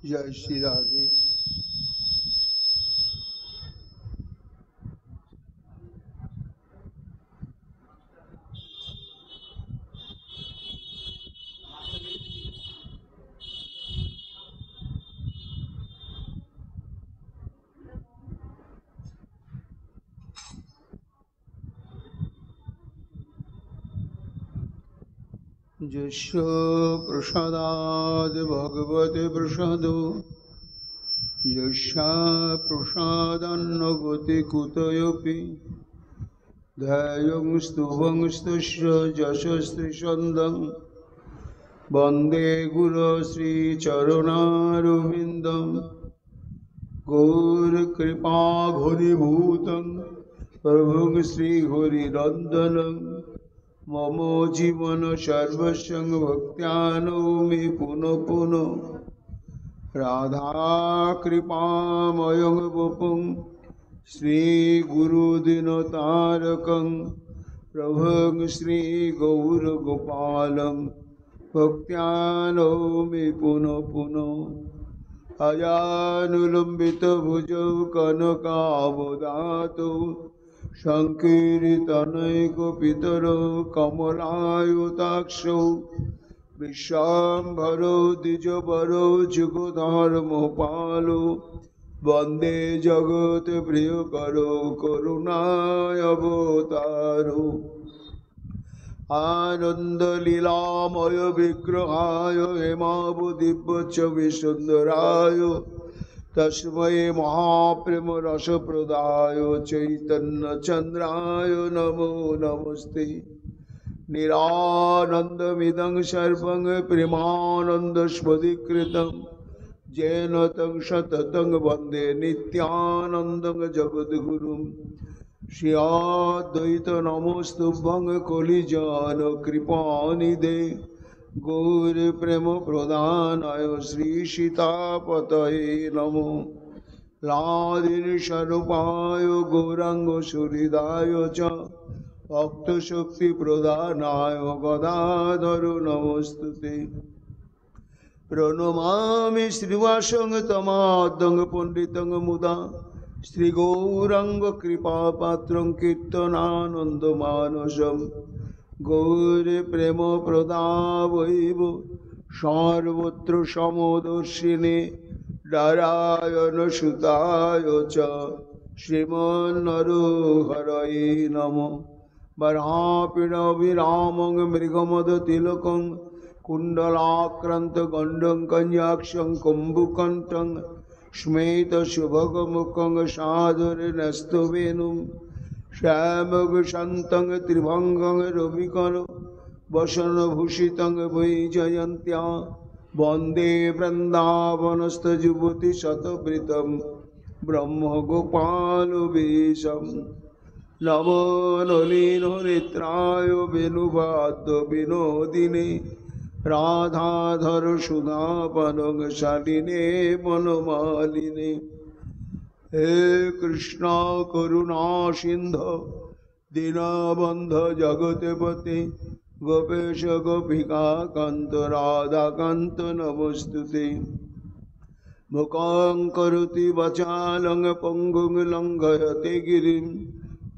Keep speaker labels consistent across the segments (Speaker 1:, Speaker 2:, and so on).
Speaker 1: जय श्री राधे। यस्य प्रसादाद् भगवते प्रसादो यस्य प्रसादान्न गति कुतयोऽपि ध्येयं स्तुवं स्तस्य यशस्त्रिशन्दं वन्दे गुरो श्रीचरणारविन्दं गौरकृपा घनीभूतं प्रभुं श्रीहरिनन्दनं मम जीवन सर्वस्वं भक्त्यानौमि पुनः पुनः राधा कृपामयं वपुं श्रीगुरुदिनतारकं प्रभुं श्रीगौरगोपालं भक्त्यानौमि पुनः पुनः अजानुलम्बितभुजौ कनकावदातौ संकीर्तनैकपितरौ कमलायुताक्षौ विश्वाम्भरौ द्विजवरौ जुगधर्मपालौ वन्दे जगत्प्रियकरौ करुणावतारौ आनन्दलीलामय विग्रहाय हेमावदिव्यच्छविसुन्दराय तस्मै महाप्रेमरसप्रदाय चैतन्यचन्द्राय नमो नमस्ते। निरानन्दमिदं सर्वं प्रेमानन्दस्वधिकृतं येन तं सततं वन्दे नित्यानन्दं जगद्गुरुं श्रीअद्वैतनमोस्तुभ्यं कलिजानकृपानिधे गौरप्रेमप्रदानाय श्रीसीतापतये नमो राधिनिस्वरूपाय गौराङ्गसुहृदाय च भक्तशक्तिप्रदानाय गदाधर नमोस्तुते। प्रणमामि श्रीवासं तमाद्यं पण्डितं मुदा श्रीगौराङ्गकृपापात्रं कीर्तनानन्दमानसं गौरप्रेमप्रदावैव सर्वत्र समदर्शिने नारायणसुताय च श्रीमन्नरहरये नमः। वराहपीडविरामं मृगमदतिलकं कुण्डलाक्रान्तगण्डं कन्याक्षं कुम्भकण्ठं स्मेतशुभगमुखं सादरेणस्तवेनुं श्यामगशान्तं त्रिभङ्गं रविकरं वसनभूषितं वैजयन्त्या वन्दे वृन्दावनस्थयुवतिशतवृतं ब्रह्मगोपालवेशं नमो नलिननेत्राय वेणुवाद्यविनोदिने राधाधर सुधापनं शालिने मनमालिने। हे कृष्ण करुणा सिंधु दीनबन्धु जगत्पते गोपेश गोपिका कान्त राधाकान्त नमोस्तुते। मुखं करोति वाचालं पङ्गुं लङ्घयते गिरिं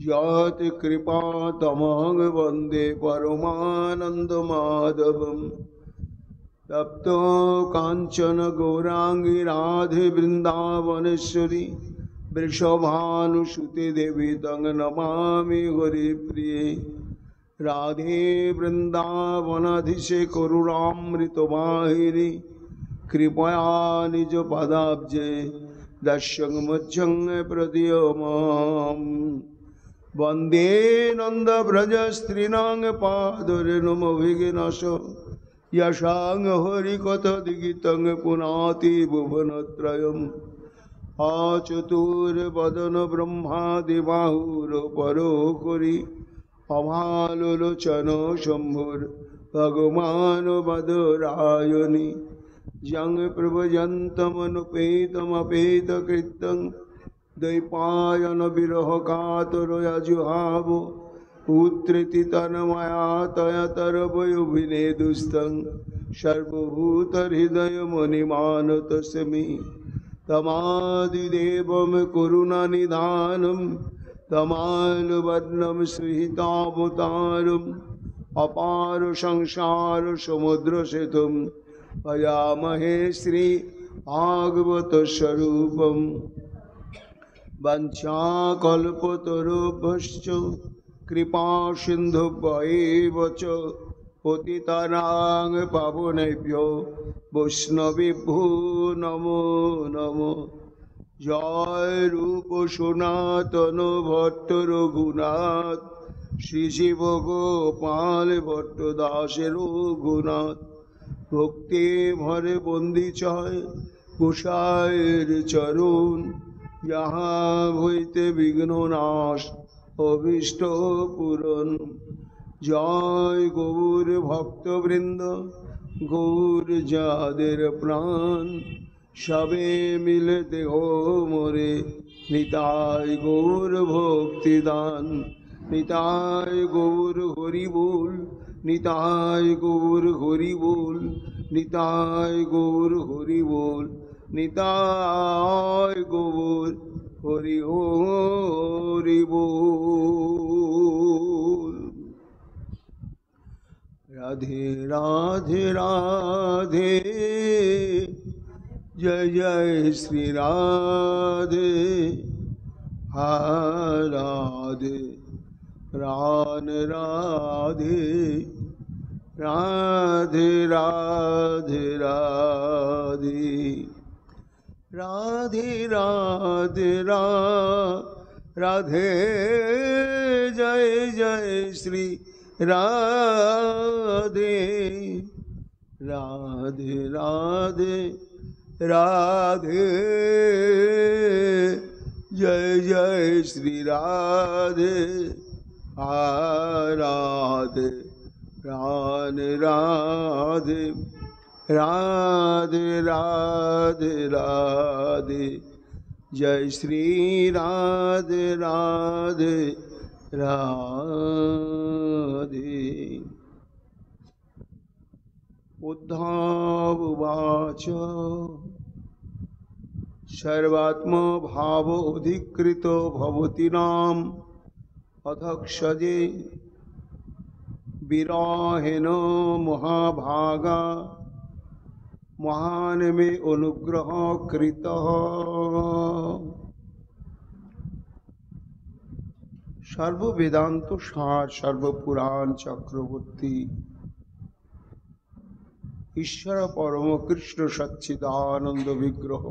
Speaker 1: यत् कृपातमं वन्दे परमानन्दमाधवम्। तप्तो काञ्चन गौराङ्गी राधे वृन्दावनेश्वरी वृषभानुसुते देवी तं नमामि हरिप्रिये। राधे वृन्दावनाधीशे करुणामृतवाहिनी कृपया निजपदाब्जे दर्शं मध्यं प्रदीयमाम्। वन्दे नन्दव्रजस्त्रीणां पादरेणुमभिघ्नश यशां हरिकथादिगीतं पुनाति भुवनत्रयम्। आचतुर्वदन ब्रह्मादिबाहुरुपरो करि अभालोचन शम्भुर्भगवान् वदरायणि यं प्रव्रजन्तमनुपेतमपेतकृतं द्वैपायन विरहकातरयजुहावो पुत्रेति तन्मया तया तरवयोभिनेदुस्तं सर्वभूतहृदयमणिमानतस्मै तमादिदेवं करुणानिधानं तमालवर्णं सुहितावतारम् अपार संसार समुद्र सेतुं भजामहे श्री भागवत स्वरूपम वंशाकल्पतरुभ्यश्च कृपा सिन्धुभ्यैव च पतितानां पावनेभ्यो वैष्णवेभ्यो नमो नमो। जय रूप सनातन भट्ट रघुनाथ श्री शिव गोपाल भट्टदासेर रघुनाथ भक्ति भरे बंदी चाय गोसाइर चरण यहाँ हইতে विघ्न नाश अभीष्ट पूरण। जय गौर भक्तवृंद गौर जादेर प्राण सबे मिले देह मोरे निताय गौर भक्तिदान निताय गौर हरि बोल निताय गौर हरि बोल निताय गौर हरि बोल निताय गौर हरि हरि बोल। राधे राधे राधे जय जय श्री राधे राधे रान राधे राधे राधे राधे राधे राधे राधे जय जय श्री राधे राधे राधे राधे जय जय श्री राधे राधे रान राधे राधे राधे राधे जय श्री राधे राधे राधे। उद्धव उवाच सर्वात्मा भाव अधिकृतो भवति नाम अधक्षजे विराहेन महाभागा महान में अनुग्रह कृतः। सर्व वेदांत सार सर्व पुराण चक्रवर्ती ईश्वर परम कृष्ण सच्चिदानंद विग्रह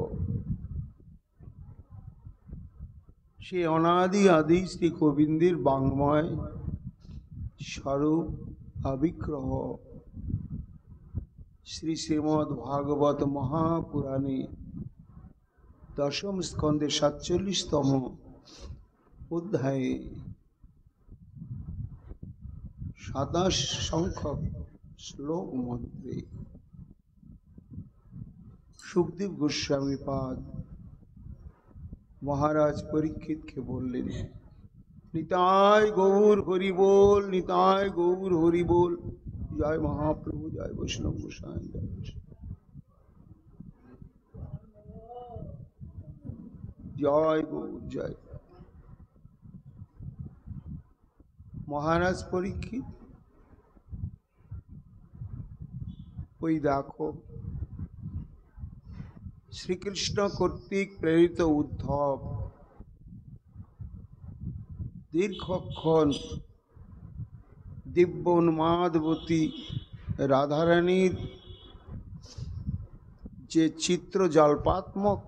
Speaker 1: से अनादि आदि श्री गोविंदर बांगमय स्वरूप अविग्रह श्री श्रीमद् भागवत महापुराणे दशम स्कंदे 47तम अध्याय 27 संख्यक श्लोक मंत्रे सुखदेव गोस्वामी पाद महाराज परीक्षित के बोलें निताय गौर हरि बोल निताय गौर हरि बोल। जय महाप्रभु जय वैष्णव गोसाई जय जय गौर जय। महाराज परीक्षित ওই দেখো শ্রীকৃষ্ণ কর্তৃক প্রেরিত উদ্ধব দীর্ঘক্ষণ দিব্য উন্মাদবতী রাধারানীর যে চিত্র জল্পাত্মক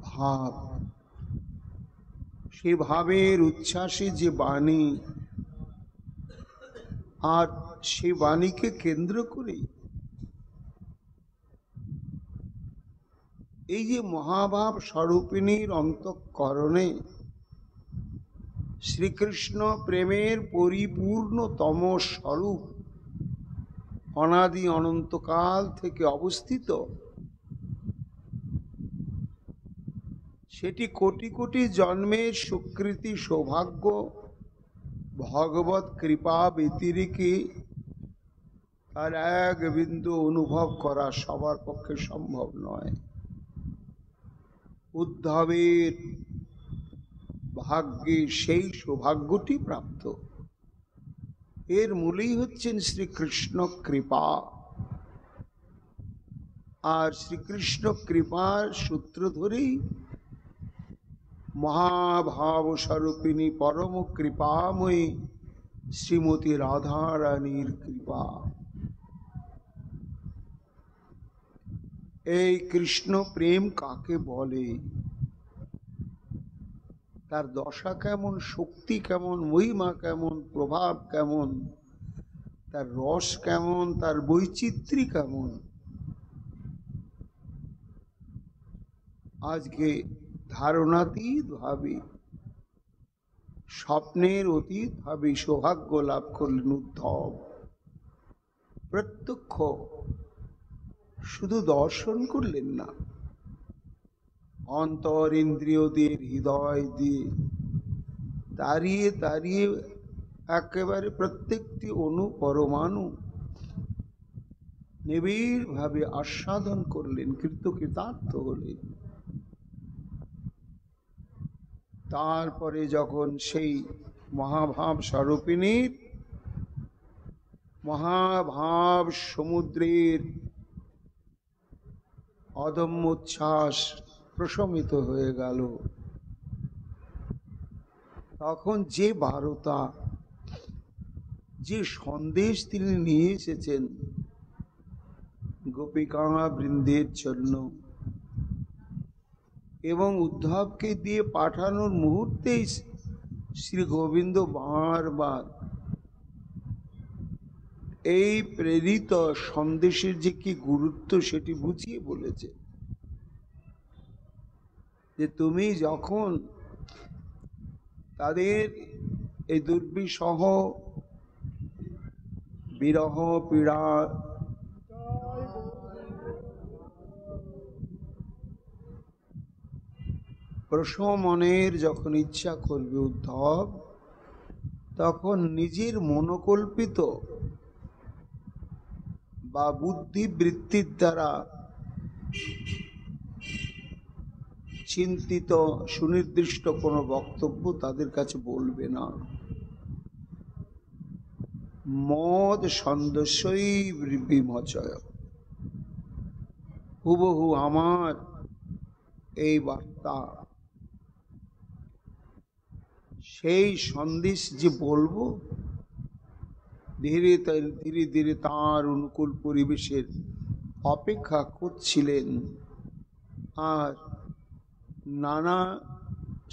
Speaker 1: ভাব সে ভাবের উচ্ছ্বাসী যে বাণী আর সেই বাণীকে কেন্দ্র করে এই যে মহাভাব স্বরূপিণীর অন্তঃকরণে শ্রীকৃষ্ণ প্রেমের পরিপূর্ণতম স্বরূপ অনাদি অনন্তকাল থেকে অবস্থিত, সেটি কোটি কোটি জন্মের সুকৃতি সৌভাগ্য ভগবত কৃপা ব্যতিরেকে তার এক বিন্দু অনুভব করা সবার পক্ষে সম্ভব নয়। উদ্ধবের ভাগ্যে সেই সৌভাগ্যটি প্রাপ্ত। এর মূলেই হচ্ছেন শ্রীকৃষ্ণ কৃপা। আর শ্রীকৃষ্ণ কৃপার সূত্র ধরেই মহাভাব স্বরূপিণী পরম কৃপাময়ী শ্রীমতী রাধারানীর কৃপা। এই কৃষ্ণ প্রেম কাকে বলে, তার দশা কেমন, শক্তি কেমন, মহিমা কেমন, প্রভাব কেমন, তার রস কেমন, তার বৈচিত্র্য কেমন, আজকে ধারণাতীত ভাবে, স্বপ্নের অতীত ভাবে সৌভাগ্য লাভ করলেন উদ্ধব। প্রত্যক্ষ শুধু দর্শন করলেন না, অন্তর ইন্দ্রিয়দের হৃদয় দিয়ে তাড়িয়ে তাড়িয়ে একেবারে প্রত্যেকটি অণু পরমাণু নিবিড় ভাবে আস্বাদন করলেন, কৃতকৃতার্থ হলেন। তারপরে যখন সেই মহাভাব স্বরূপিণীর মহাভাব সমুদ্রের অদম্য উচ্ছ্বাস প্রশমিত হয়ে গেল, তখন যে বারতা, যে সন্দেশ তিনি নিয়ে এসেছেন গোপিকা বৃন্দের জন্য, এবং উদ্ধবকে দিয়ে পাঠানোর মুহূর্তেই শ্রী গোবিন্দ বারবার এই প্রেরিত সন্দেশের যে কি গুরুত্ব সেটি বুঝিয়ে বলেছে, যে তুমি যখন তাদের এই দুর্বিষহ বিরহ পীড়া প্রশমনের যখন ইচ্ছা করবে উদ্ধব, তখন নিজের মনোকল্পিত বা বুদ্ধিবৃত্তির দ্বারা চিন্তিত সুনির্দিষ্ট কোনো বক্তব্য তাদের কাছে বলবে না। মদ সন্দস্যই বিমোচয়, হুবহু আমার এই বার্তা, সেই সন্দেশ যে বলবো, ধীরে ধীরে ধীরে তাঁর অনুকূল পরিবেশের অপেক্ষা করছিলেন। আর নানা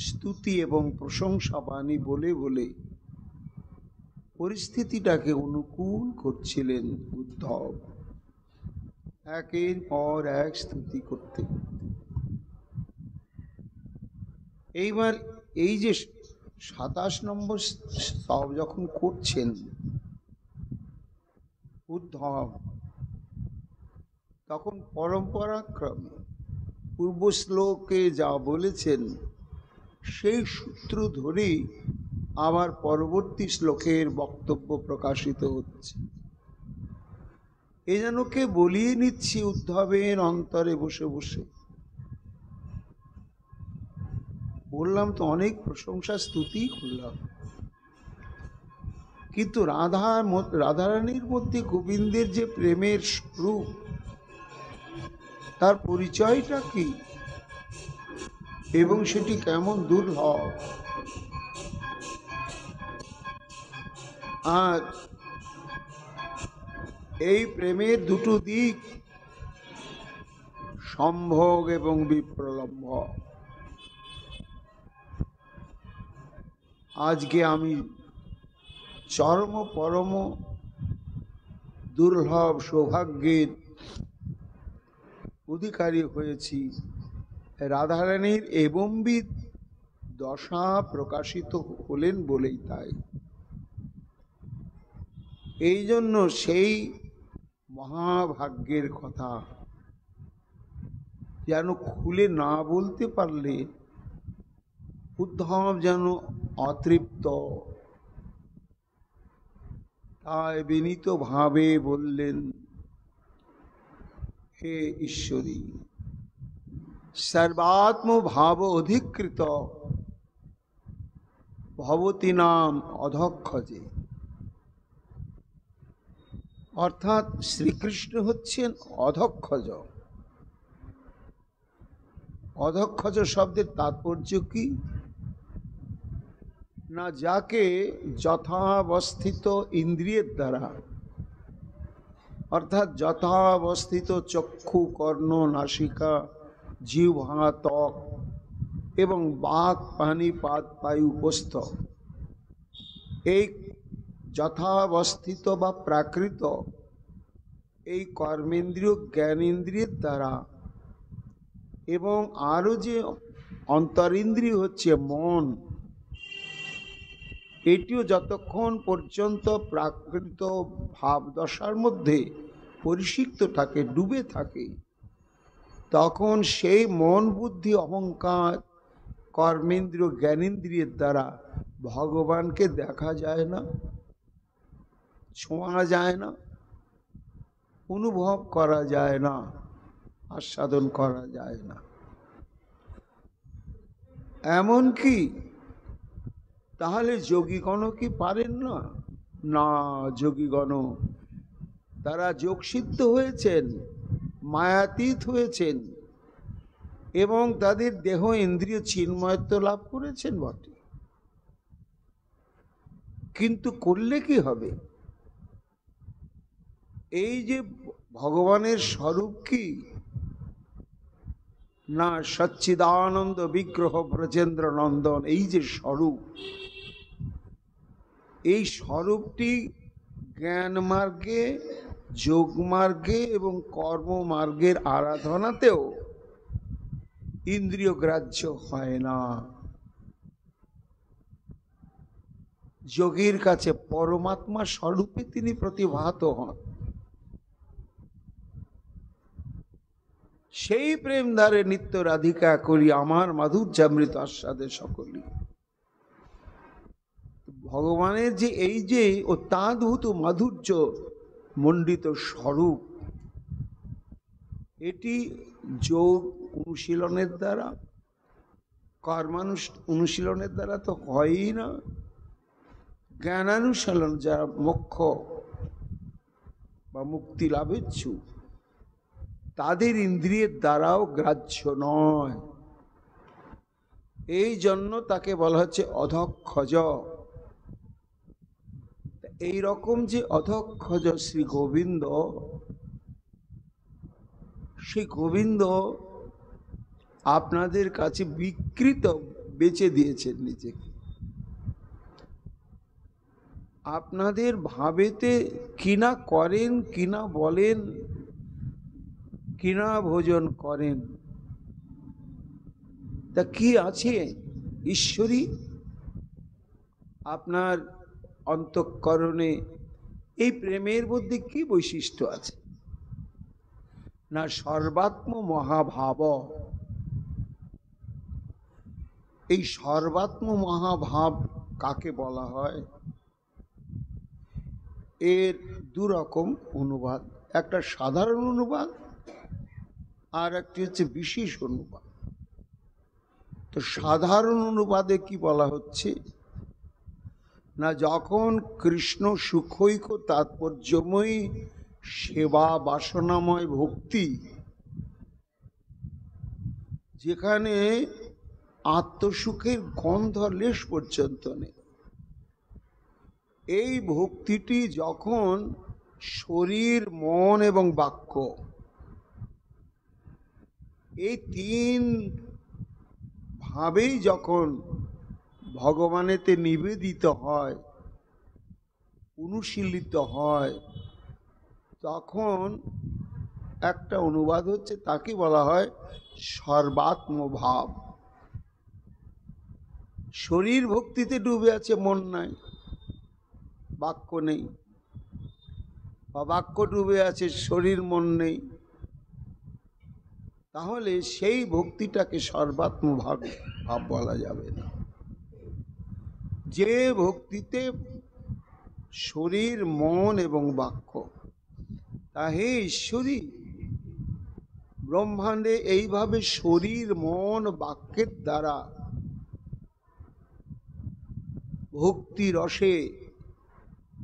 Speaker 1: স্তুতি এবং প্রশংসা বাণী বলে বলে পরিস্থিতিটাকে অনুকূল করছিলেন উদ্ধব, একের পর এক স্তুতি করতে। এইবার এই যে 27 নম্বর স্তব যখন করছেন উদ্ধব, তখন পরম্পরাক্রমে পূর্ব শ্লোকে যা বলেছেন সেই সূত্র ধরেই আবার পরবর্তী শ্লোকের বক্তব্য প্রকাশিত হচ্ছে। এ যেন কে বলিয়ে নিচ্ছি উদ্ধবের অন্তরে বসে বসে। বললাম তো অনেক প্রশংসা স্তুতি করলাম, কিন্তু রাধারানীর মধ্যে গোবিন্দের যে প্রেমের রূপ, তার পরিচয়টা কি এবং সেটি কেমন দুর্লভ। আর এই প্রেমের দুটো দিক, সম্ভোগ এবং বিপ্রলম্ভ। আজকে আমি চরম পরম দুর্লভ সৌভাগ্যের অধিকারী হয়েছি। রাধারানীর এবম্বিত দশা প্রকাশিত হলেন বলেই তাই। এই জন্য সেই মহাভাগ্যের কথা যেন খুলে না বলতে পারলে উদ্ধব যেন অতৃপ্ত। তাই বিনীত ভাবে বললেন, হে ঈশ্বরী, সর্বাত্ম ভাব অধিকৃত ভবতী নাম অধক্ষজে। অর্থাৎ শ্রীকৃষ্ণ হচ্ছেন অধক্ষজ। অধক্ষজ শব্দের তাৎপর্য কি না, যাকে যথাবস্থিত ইন্দ্রিয়ের দ্বারা, অর্থাৎ যথাবস্থিত চক্ষু, কর্ণ, নাসিকা, জিহ্বা, ত্বক এবং বাক, পানি, পাদ, পায়ু, উপস্থ, এই যথাবস্থিত বা প্রাকৃত এই কর্মেন্দ্রিয় জ্ঞানেন্দ্রিয়ের দ্বারা, এবং আরও যে অন্তরিন্দ্রিয় হচ্ছে মন, এটিও যতক্ষণ পর্যন্ত প্রাকৃত ভাবদশার মধ্যে পরিষিক্ত থাকে, ডুবে থাকে, তখন সেই মন, বুদ্ধি, অহংকার, কর্মেন্দ্রিয় জ্ঞানেন্দ্রিয়ের দ্বারা ভগবানকে দেখা যায় না, ছোঁয়া যায় না, অনুভব করা যায় না, আস্বাদন করা যায় না। এমন কি তাহলে যোগীগণ কি পারেন না? না, যোগীগণ তারা যোগসিদ্ধ হয়েছেন, মায়াতীত হয়েছেন এবং তাদের দেহ ইন্দ্রিয় চিন্ময়ত্ব লাভ করেছেন বটে, কিন্তু করলে কি হবে? এই যে ভগবানের স্বরূপ কি না, সচ্চিদানন্দ বিগ্রহ ব্রজেন্দ্র নন্দন, এই যে স্বরূপ, এই স্বরূপটি জ্ঞান মার্গে, যোগ মার্গে এবং কর্ম মার্গের আরাধনাতেও ইন্দ্রিয় গ্রাহ্য হয় না। যোগীর কাছে পরমাত্মা স্বরূপে তিনি প্রতিভাত হন। সেই প্রেম দ্বারে নিত্য রাধিকা করি আমার মাধুর্যামৃত আস্বাদে সকলেই। ভগবানের যে এই যে অত্যাদ্ভুত মাধুর্য মণ্ডিত স্বরূপ, এটি যোগ অনুশীলনের দ্বারা, অনুশীলনের দ্বারা তো হয়ই না। জ্ঞানানুশীলন, যারা মোক্ষ বা মুক্তি লাভেচ্ছু, তাদের ইন্দ্রিয়ের দ্বারাও গ্রাহ্য নয়। এই জন্য তাকে বলা হচ্ছে অধক্ষজ। এই রকম যে অধক্ষজ শ্রী গোবিন্দ, সেই গোবিন্দ আপনাদের কাছে বিকৃত বেচে দিয়েছেন নিজেকে। আপনাদের ভাবেতে কিনা করেন, কিনা বলেন, কিনা ভোজন করেন, তা কি আছে? ঈশ্বরী আপনার অন্তঃকরণে এই প্রেমের মধ্যে কি বৈশিষ্ট্য আছে না, সর্বাত্ম মহাভাব। এই সর্বাত্ম মহাভাব কাকে বলা হয়? এর দুরকম অনুবাদ, একটা সাধারণ অনুবাদ আর একটি হচ্ছে বিশেষ অনুবাদ। তো সাধারণ অনুবাদে কি বলা হচ্ছে না, যখন কৃষ্ণ সুখৈক তাৎপর্যময়ী সেবা বাসনাময় ভক্তি, যেখানে আত্মসুখের গন্ধ লেশ পর্যন্ত নেই, এই ভক্তিটি যখন শরীর, মন এবং বাক্য, এই তিন ভাবেই যখন ভগবানেতে নিবেদিত হয়, অনুশীলিত হয়, তখন একটা অনুবাদ হচ্ছে, তাকে বলা হয় সর্বাত্ম ভাব। শরীর ভক্তিতে ডুবে আছে, মন নাই, বাক্য নেই, বা বাক্য ডুবে আছে, শরীর মন নেই, তাহলে সেই ভক্তিটাকে সর্বাত্ম ভাব বলা যাবে না। যে ভক্তিতে শরীর, মন এবং বাক্য। তা হে ঈশ্বরী, ব্রহ্মাণ্ডে এইভাবে শরীর, মন, বাক্যের দ্বারা ভক্তি রসে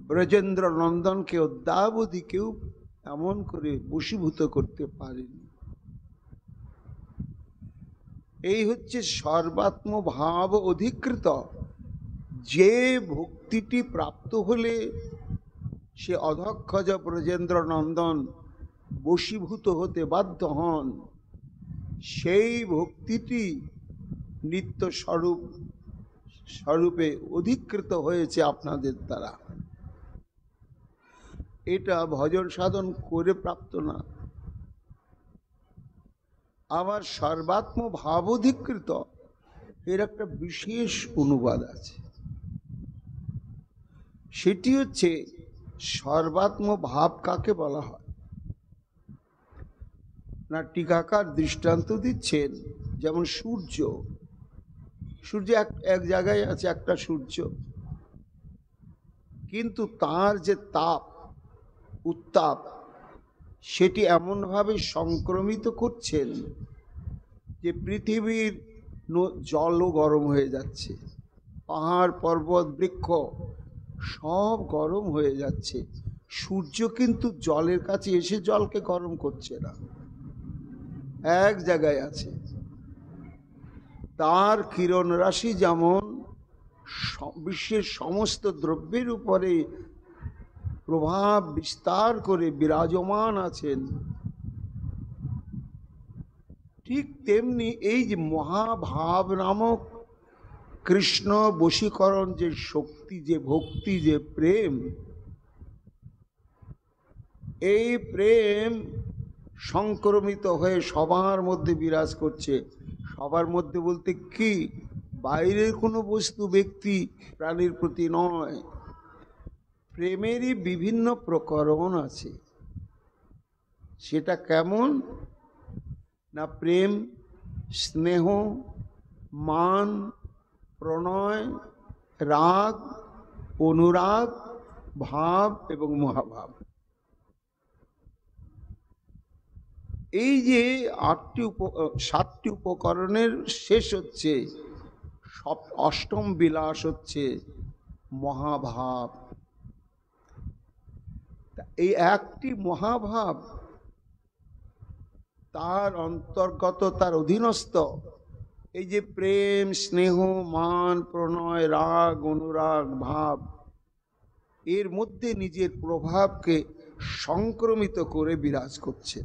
Speaker 1: ব্রজেন্দ্র নন্দনকে অদ্যাবধি কেউ এমন করে বশীভূত করতে পারেনি। এই হচ্ছে সর্বাত্ম ভাব অধিকৃত। যে ভক্তিটি প্রাপ্ত হলে সে অধক্ষজ ব্রজেন্দ্র নন্দন বশীভূত হতে বাধ্য হন, সেই ভক্তিটি নিত্য স্বরূপে অধিকৃত হয়েছে আপনাদের দ্বারা। এটা ভজন সাধন করে প্রাপ্ত না। আবার সর্বাত্ম ভাব অধিকৃত এর একটা বিশেষ অনুবাদ আছে। সেটি হচ্ছে সর্বাত্ম ভাব কাকে বলা হয় না, টিকাকার দৃষ্টান্ত দিচ্ছেন, যেমন সূর্য। সূর্য এক জায়গায় আছে, একটা সূর্য, কিন্তু তার যে তাপ, উত্তাপ, সেটি এমনভাবে সংক্রমিত করছেন যে পৃথিবীর জলও গরম হয়ে যাচ্ছে, পাহাড় পর্বত বৃক্ষ সব গরম হয়ে যাচ্ছে। সূর্য কিন্তু জলের কাছে এসে জলকে গরম করছে না, এক জায়গায় আছে। তার কিরণ রাশি যেমন বিশ্বের সমস্ত দ্রব্যের উপরে প্রভাব বিস্তার করে বিরাজমান আছেন, ঠিক তেমনি এই যে মহাভাব নামক কৃষ্ণ বশীকরণ যে শক্তি, যে ভক্তি, যে প্রেম, এই প্রেম সংক্রমিত হয়ে সবার মধ্যে বিরাজ করছে। সবার মধ্যে বলতে কি, বাইরের কোনো বস্তু, ব্যক্তি, প্রাণীর প্রতি নয়। প্রেমেরই বিভিন্ন প্রকরণ আছে। সেটা কেমন না, প্রেম, স্নেহ, মান, প্রণয়, রাগ, অনুরাগ, ভাব এবং মহাভাব। এই যে 7টি উপকরণের শেষ হচ্ছে, অষ্টম বিলাস হচ্ছে মহাভাব। এই একটি মহাভাব, তার অন্তর্গত, তার অধীনস্থ এই যে প্রেম, স্নেহ, মান, প্রণয়, রাগ, অনুরাগ, ভাব, এর মধ্যে নিজের প্রভাবকে সংক্রমিত করে বিরাজ করছে।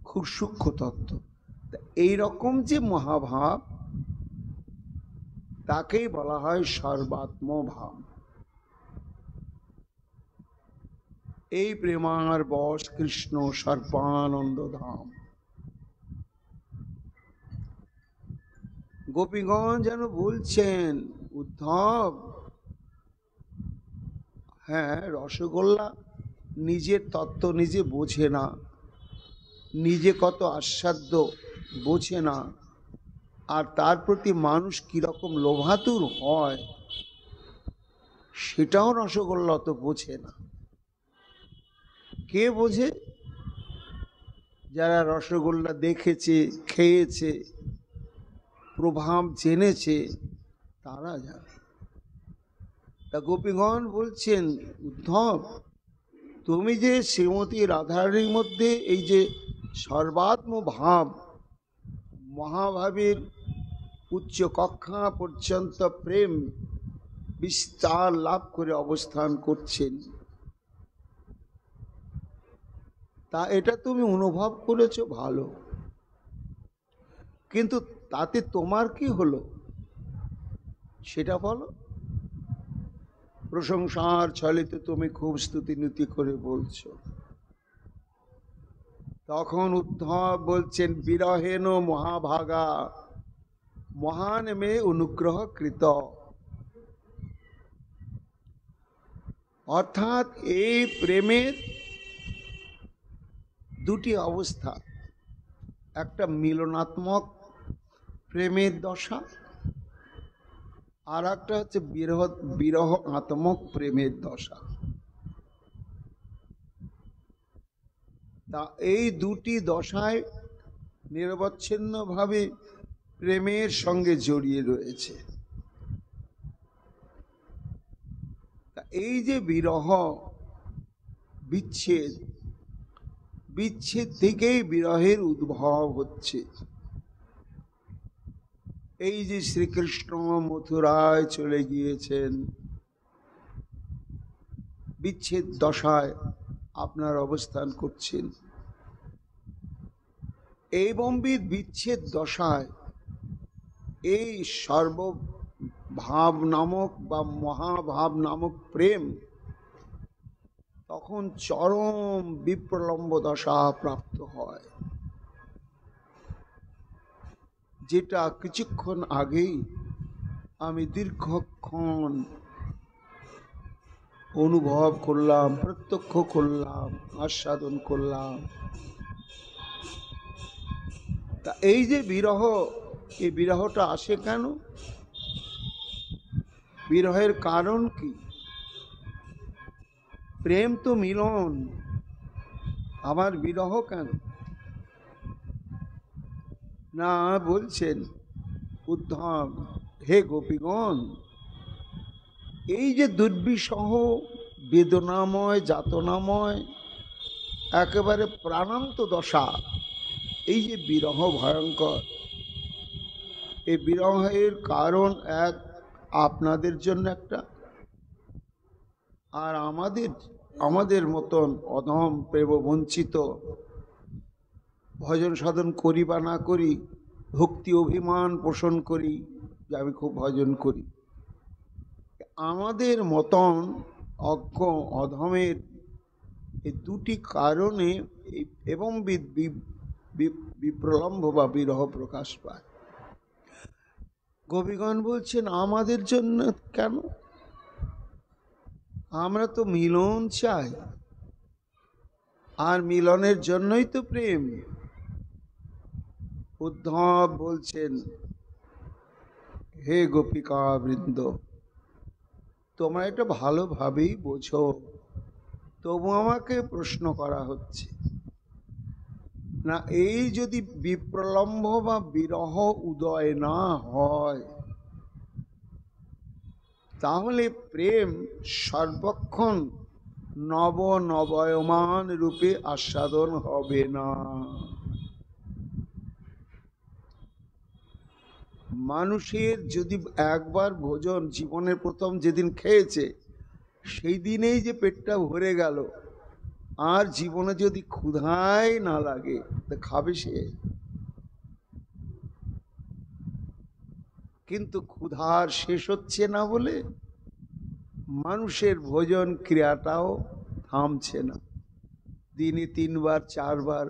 Speaker 1: খুব সূক্ষ্ম তত্ত্ব। এই রকম যে মহাভাব, তাকেই বলা হয় সর্বাত্ম ভাব। এই প্রেমার বশ কৃষ্ণ সর্বানন্দ ধাম। গোপীগণ যেন বলছেন, উদ্ধব, হ্যাঁ, রসগোল্লা নিজের তত্ত্ব নিজে বোঝে না, নিজে কত আস্বাদ্য বোঝে না, আর তার প্রতি মানুষ কিরকম লোভাতুর হয় সেটাও রসগোল্লা তো বোঝে না। কে বোঝে? যারা রসগোল্লা দেখেছে, খেয়েছে, প্রভাব জেনেছে, তারা জানে। তা গোপীগণ বলছেন, উদ্ধব, তুমি যে শ্রীমতী রাধারানীর মধ্যে এই যে সর্বাত্ম ভাব, মহাভাবের উচ্চ কক্ষা পর্যন্ত প্রেম বিস্তার লাভ করে অবস্থান করছেন, তা এটা তুমি অনুভব করেছো, ভালো, কিন্তু তাতে তোমার কি হলো সেটা বলো। প্রশংসার ছলে তুমি খুব স্তুতিনুতি করে বলছো। তখন উদ্ধব বলছেন, বিরহেন মহাভাগা মহান মে অনুগ্রহ কৃত। অর্থাৎ এই প্রেমের দুটি অবস্থা, একটা মিলনাত্মক প্রেমের দশা, আর একটা হচ্ছে বিরহ বিরহ আত্মক প্রেমের দশা। তা এই দুটি দশায় নিরবচ্ছিন্নভাবে প্রেমের সঙ্গে জড়িয়ে রয়েছে। তা এই যে বিরহ, বিচ্ছেদ, বিচ্ছেদ থেকেই বিরহের উদ্ভব হচ্ছে। এই যে শ্রীকৃষ্ণ মথুরায় চলে গিয়েছেন, বিচ্ছেদ দশায় আপনার অবস্থান করছেন। এইবংবিধ বিচ্ছেদ দশায় এই সর্বভাব নামক বা মহাভাব নামক প্রেম তখন চরম বিপ্রলম্ব দশা প্রাপ্ত হয়, যেটা কিছুক্ষণ আগেই আমি দীর্ঘক্ষণ অনুভব করলাম, প্রত্যক্ষ করলাম, আস্বাদন করলাম। তা এই যে বিরহ, এই বিরহটা আসে কেন? বিরহের কারণ কি? প্রেম তো মিলন, আবার বিরহ কেন? না, বলছেন উদ্ধব, হে গোপীগণ, এই যে দুর্বিষহ বেদনাময় যাতনাময় একেবারে প্রাণান্ত দশা, এই যে বিরহ ভয়ঙ্কর, এই বিরহের কারণ এক আপনাদের জন্য একটা, আর আমাদের মতন অধম প্রেম বঞ্চিত, ভজন সাধন করি বা না করি, ভক্তি অভিমান পোষণ করি যে আমি খুব ভজন করি, আমাদের মতন অজ্ঞ অধমের এই দুটি কারণে এবং বিপ্রলম্ব বা বিরহ প্রকাশ পায়। গোপীগণ বলছেন আমাদের জন্য কেন? আমরা তো মিলন চাই, আর মিলনের জন্যই তো প্রেম। উদ্ধব বলছেন, হে গোপিকা বৃন্দ, তোমরা এটা ভালোভাবেই বোঝো, তবু আমাকে প্রশ্ন করা হচ্ছে না। এই যদি বিপ্রলম্ব বা বিরহ উদয় না হয়, তাহলে প্রেম সর্বক্ষণ নবনবয়মান রূপে আস্বাদন হবে না। মানুষের যদি একবার ভোজন জীবনের প্রথম যেদিন খেয়েছে, সেই দিনেই যে পেটটা ভরে গেল, আর জীবনে যদি ক্ষুধাই না লাগে তা খাবে সে? কিন্তু ক্ষুধার শেষ হচ্ছে না বলে মানুষের ভোজন ক্রিয়াটাও থামছে না। দিনে 3 বার 4 বার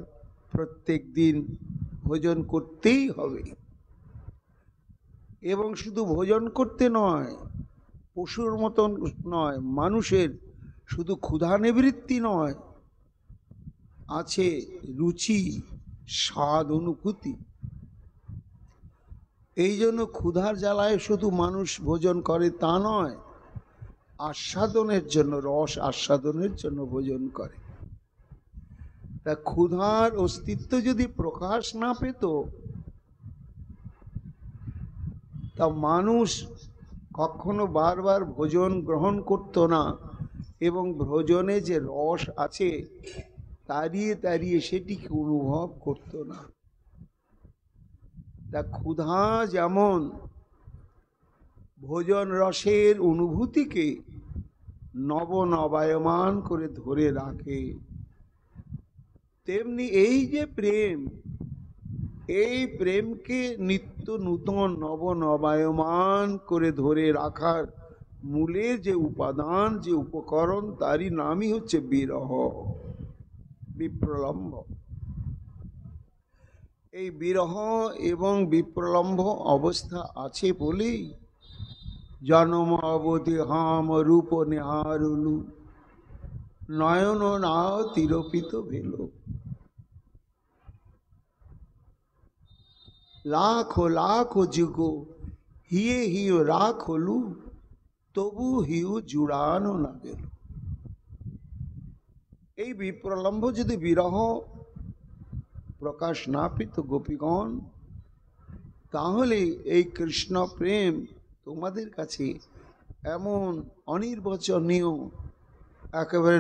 Speaker 1: প্রত্যেক দিন ভোজন করতেই হবে। এবং শুধু ভোজন করতে নয়, পশুর মতন নয়, মানুষের শুধু ক্ষুধা নিবৃত্তি নয়, আছে রুচি, স্বাদ, অনুভূতি। এই জন্য ক্ষুধার জ্বালায় শুধু মানুষ ভোজন করে তা নয়, আস্বাদনের জন্য, রস আস্বাদনের জন্য ভোজন করে। তা ক্ষুধার অস্তিত্ব যদি প্রকাশ না পেত, তা মানুষ কখনো বারবার ভোজন গ্রহণ করত না, এবং ভোজনে যে রস আছে তাড়িয়ে তাড়িয়ে সেটিকে অনুভব করত না। তা ক্ষুধা যেমন ভোজন রসের অনুভূতিকে নবনবায়মান করে ধরে রাখে, তেমনি এই যে প্রেম, এই প্রেমকে নিত্য নূতন নবনবায়মান করে ধরে রাখার মূলে যে উপাদান, যে উপকরণ, তারই নামই হচ্ছে বিরহ, বিপ্রলম্ব। এই বিরহ এবং বিপ্রলম্ব অবস্থা আছে বলেই জন্ম অবধি হাম রূপ নেহারুলু, নয়ন না তিরপিত ভেল। লাখো লাখো যুগ হিয়ে হিও রাখ হলু, তবু হিউ জুড়ানো না গেল। এই বিপ্রলম্ভ যদি বিরহ প্রকাশ না পেত গোপীগণ, তাহলে এই কৃষ্ণ প্রেম তোমাদের কাছে এমন অনির্বচনীয় একেবারে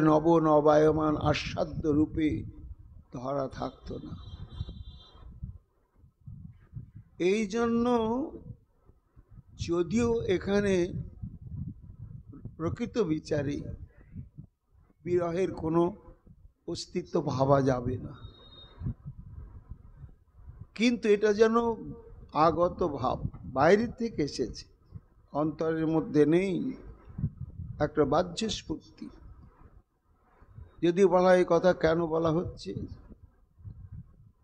Speaker 1: নবায়মান আস্বাদ্য রূপে ধরা থাকতো না। এই জন্য যদিও এখানে প্রকৃত বিচারে বিরহের কোনো অস্তিত্ব ভাবা যাবে না, কিন্তু এটা যেন আগত ভাব, বাইরের থেকে এসেছে, অন্তরের মধ্যে নেই, একটা বাহ্য স্ফূর্তি। যদি বলা এই কথা কেন বলা হচ্ছে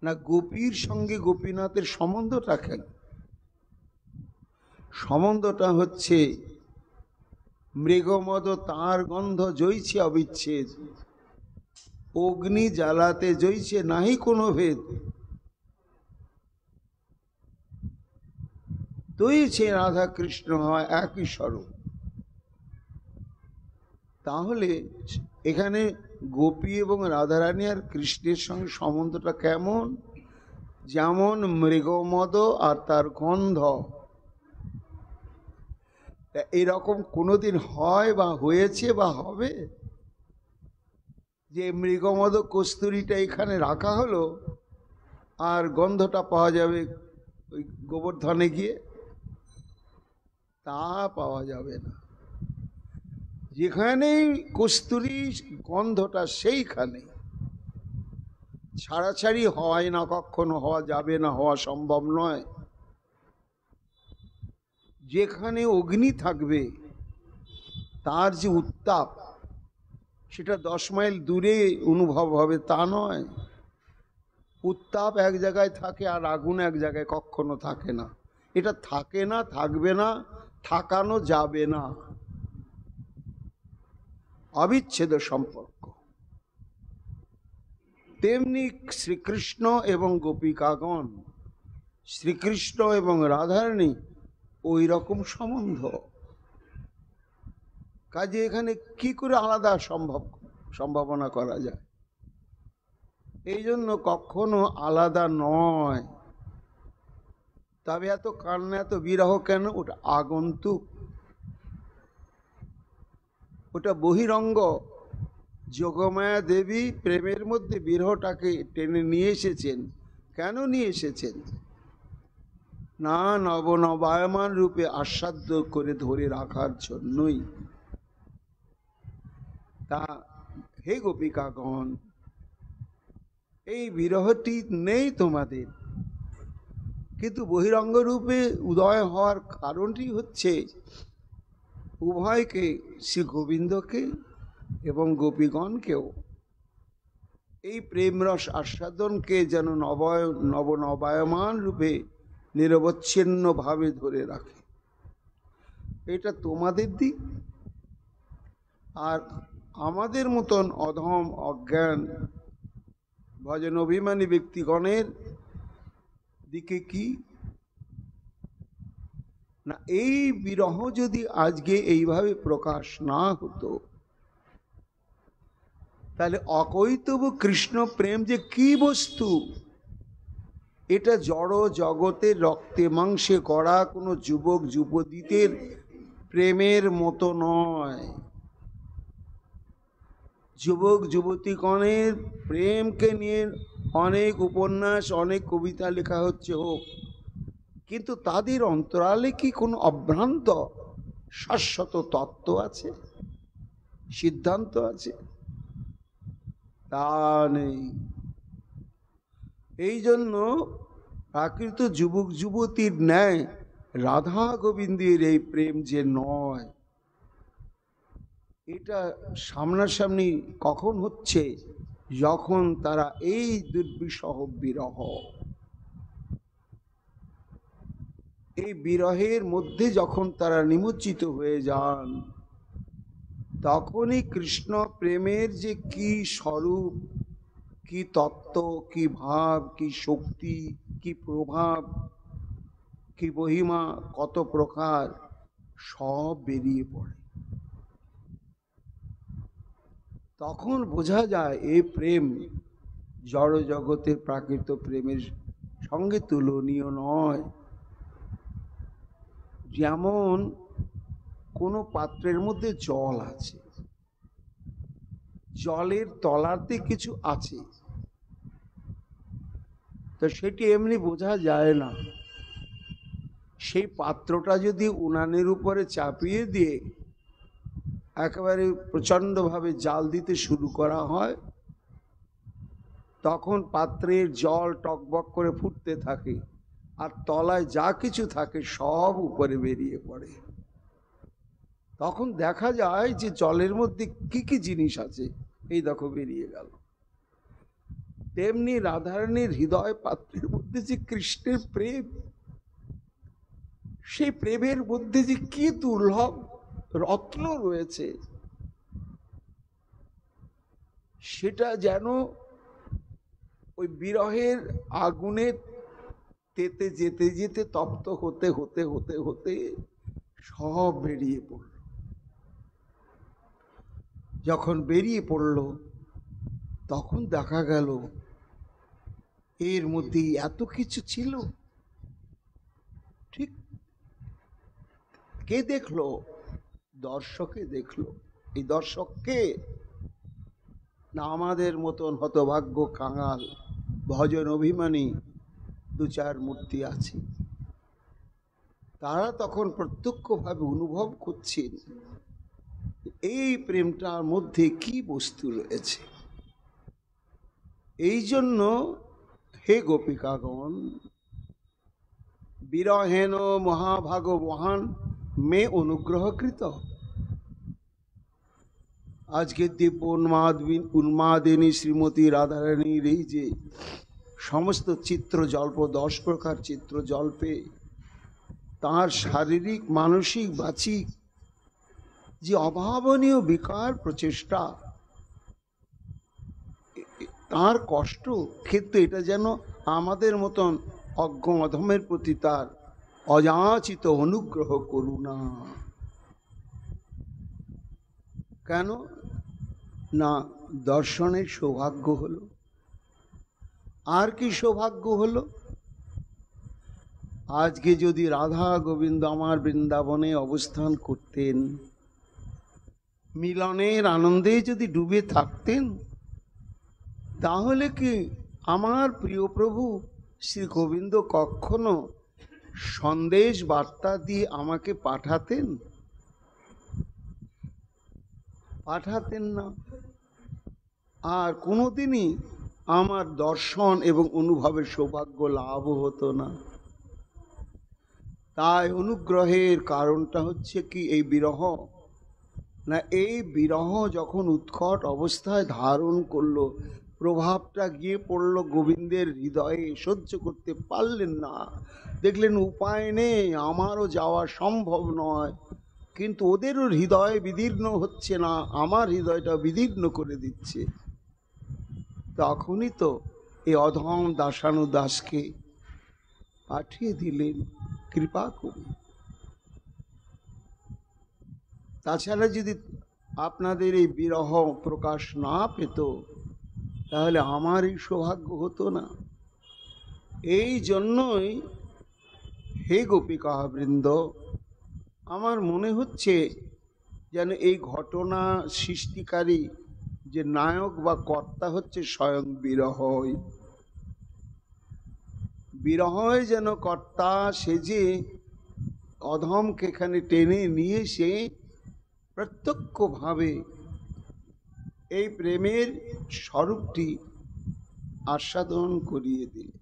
Speaker 1: না, গোপীর সঙ্গে গোপীনাথের সম্বন্ধটা কেন? সম্বন্ধটা হচ্ছে মৃগমদ তার গন্ধ জইছে অবিচ্ছেদ, অগ্নি জ্বালাতে জইছে নাহি কোনো ভেদ, তৈছে রাধা কৃষ্ণ হয় একই স্বরূপ। তাহলে এখানে গোপী এবং রাধারানী আর কৃষ্ণের সঙ্গে সম্বন্ধটা কেমন? যেমন মৃগমদ আর তার গন্ধ। এরকম কোনোদিন হয় বা হয়েছে বা হবে যে মৃগমদ কস্তুরীটা এখানে রাখা হলো আর গন্ধটা পাওয়া যাবে ওই গোবর্ধনে গিয়ে? তা পাওয়া যাবে না। যেখানেই কস্তুরী গন্ধটা সেইখানে, ছাড়াছাড়ি হয় না, কখনো হওয়া যাবে না, হওয়া সম্ভব নয়। যেখানে অগ্নি থাকবে তার যে উত্তাপ সেটা 10 মাইল দূরে অনুভব হবে তা নয়। উত্তাপ এক জায়গায় থাকে আর আগুন এক জায়গায় কখনো থাকে না। এটা থাকে না, থাকবে না, থাকানো যাবে না, অবিচ্ছেদ্য সম্পর্ক। তেমনি শ্রীকৃষ্ণ এবং গোপিকাগণ, শ্রীকৃষ্ণ এবং রাধারানী ওই রকম সম্বন্ধ। কাজে এখানে কি করে আলাদা সম্ভাবনা করা যায়? এই জন্য কখনো আলাদা নয়। তবে এত কান্না, এত বিরহ কেন? ওটা আগন্তুক, ওটা বহিরঙ্গ। যোগমায়া দেবী প্রেমের মধ্যে বিরহটাকে টেনে নিয়ে এসেছেন। কেন নিয়ে এসেছেন? না, নবায়মান রূপে আস্বাদ্য করে ধরে রাখার জন্যই। তা হে গোপিকাগণ, এই বিরহটি নেই তোমাদের, কিন্তু বহিরঙ্গ রূপে উদয় হওয়ার কারণটি হচ্ছে উভয়কে, শ্রী গোবিন্দকে এবং গোপীগণকেও এই প্রেমরস আস্বাদনকে যেন নবায়মান রূপে নিরবচ্ছিন্ন ভাবে ধরে রাখে। এটা তোমাদের দিক। আর আমাদের মতন অধম অজ্ঞান ভজন অভিমানী ব্যক্তিগণের দিকে কি না, এই বিরহ যদি আজকে এইভাবে প্রকাশ না হতো, তাহলে অকৈতব কৃষ্ণ প্রেম যে কি বস্তু, এটা জড় জগতের রক্তে মাংসে করা কোনো যুবক যুবতীদের প্রেমের মতো নয়। যুবক যুবতীগণের প্রেমকে নিয়ে অনেক উপন্যাস, অনেক কবিতা লেখা হচ্ছে, হোক, কিন্তু তাদের অন্তরালে কি কোনো অভ্রান্ত শাশ্বত তত্ত্ব আছে, সিদ্ধান্ত আছে? তা নেই। এই জন্য প্রাকৃত যুবক যুবতীর ন্যায় রাধা গোবিন্দের এই প্রেম যে নয়, এটা সামনাসামনি কখন হচ্ছে? যখন তারা এই দুর্বিষহ বিরহ, এই বিরহের মধ্যে যখন তারা নিমজ্জিত হয়ে যান, তখনই কৃষ্ণ প্রেমের যে কি স্বরূপ, কি তত্ত্ব, কি ভাব, কি শক্তি, কি প্রভাব, কি মহিমা, কত প্রকার, সব বেরিয়ে পড়ে। তখন বোঝা যায় এই প্রেম জড় জগতের প্রাকৃত প্রেমের সঙ্গে তুলনীয় নয়। যেমন কোনো পাত্রের মধ্যে জল আছে, জলের তলাতে কিছু আছে, তো সেটি এমনি বোঝা যায় না। সেই পাত্রটা যদি উনানের উপরে চাপিয়ে দিয়ে একেবারে প্রচণ্ডভাবে জাল দিতে শুরু করা হয়, তখন পাত্রের জল টকবক করে ফুটতে থাকে, আর তলায় যা কিছু থাকে সব উপরে বেরিয়ে পড়ে। তখন দেখা যায় যে জলের মধ্যে কি কি জিনিস আছে, এই দেখো বেরিয়ে গেল। তেমনি রাধারানীর হৃদয় পাত্রের মধ্যে যে কৃষ্ণের প্রেম, সেই প্রেমের মধ্যে যে কি দুর্লভ রত্ন রয়েছে, সেটা যেন ওই বিরহের আগুনে তেতে যেতে যেতে তপ্ত হতে হতে হতে হতে সব বেরিয়ে পড়ল। যখন বেরিয়ে পড়ল তখন দেখা গেল এর মধ্যে এত কিছু ছিল। ঠিক কে দেখলো? দর্শকে দেখলো। এই দর্শককে না আমাদের মতন হতভাগ্য কাঙাল ভজন অভিমানী দু চার মূর্তি আছে, তারা তখন প্রত্যক্ষভাবে অনুভব করছেন এই প্রেমটার মধ্যে কি বস্তু রয়েছে। এই জন্য হে গোপিকাগণ, বিরহেন মহাভাগবহান মে অনুগ্রহকৃত। আজকে দিব্য উন্মাদিনী শ্রীমতী রাধারানীর এই যে সমস্ত চিত্র জল্প, 10 প্রকার চিত্র জল্পে তার শারীরিক মানসিক বাচিক যে অভাবনীয় বিকার প্রচেষ্টা, তার কষ্ট, কিন্তু এটা যেন আমাদের মতন অজ্ঞ অধমের প্রতি তার অযাচিত অনুগ্রহ করুণা। কেন না? দর্শনের সৌভাগ্য হলো। আর কি সৌভাগ্য হলো? আজকে যদি রাধা গোবিন্দ আমার বৃন্দাবনে অবস্থান করতেন, মিলনের আনন্দে যদি ডুবে থাকতেন, তাহলে কি আমার প্রিয় প্রভু শ্রী গোবিন্দ কখনো সন্দেশ বার্তা দিয়ে আমাকে পাঠাতেন? পাঠাতেন না। আর কোনোদিনই আমার দর্শন এবং অনুভবের সৌভাগ্য লাভ হতো না। তাই অনুগ্রহের কারণটা হচ্ছে কি এই বিরহ না? এই বিরহ যখন উৎকট অবস্থায় ধারণ করলো, প্রভাবটা গিয়ে পড়লো গোবিন্দের হৃদয়ে, সহ্য করতে পারলেন না। দেখলেন উপায় নেই, আমারও যাওয়া সম্ভব নয়, কিন্তু ওদেরও হৃদয় বিদীর্ণ হচ্ছে না, আমার হৃদয়টা বিদীর্ণ করে দিচ্ছে। তখনই তো এই অধম দাসানুদাসকে পাঠিয়ে দিলেন কৃপা করে। তাছাড়া যদি আপনাদের এই বিরহ প্রকাশ না পেত, তাহলে আমার এই সৌভাগ্য হতো না। এই জন্যই হে গোপিকা বৃন্দ, আমার মনে হচ্ছে যেন এই ঘটনা সৃষ্টিকারী যে নায়ক বা কর্তা হচ্ছে স্বয়ং বিরহই। বিরহই যেন কর্তা সেজে অধমকে এখানে টেনে নিয়ে এসে প্রত্যক্ষভাবে এই প্রেমের স্বরূপটি আস্বাদন করিয়ে দিলে।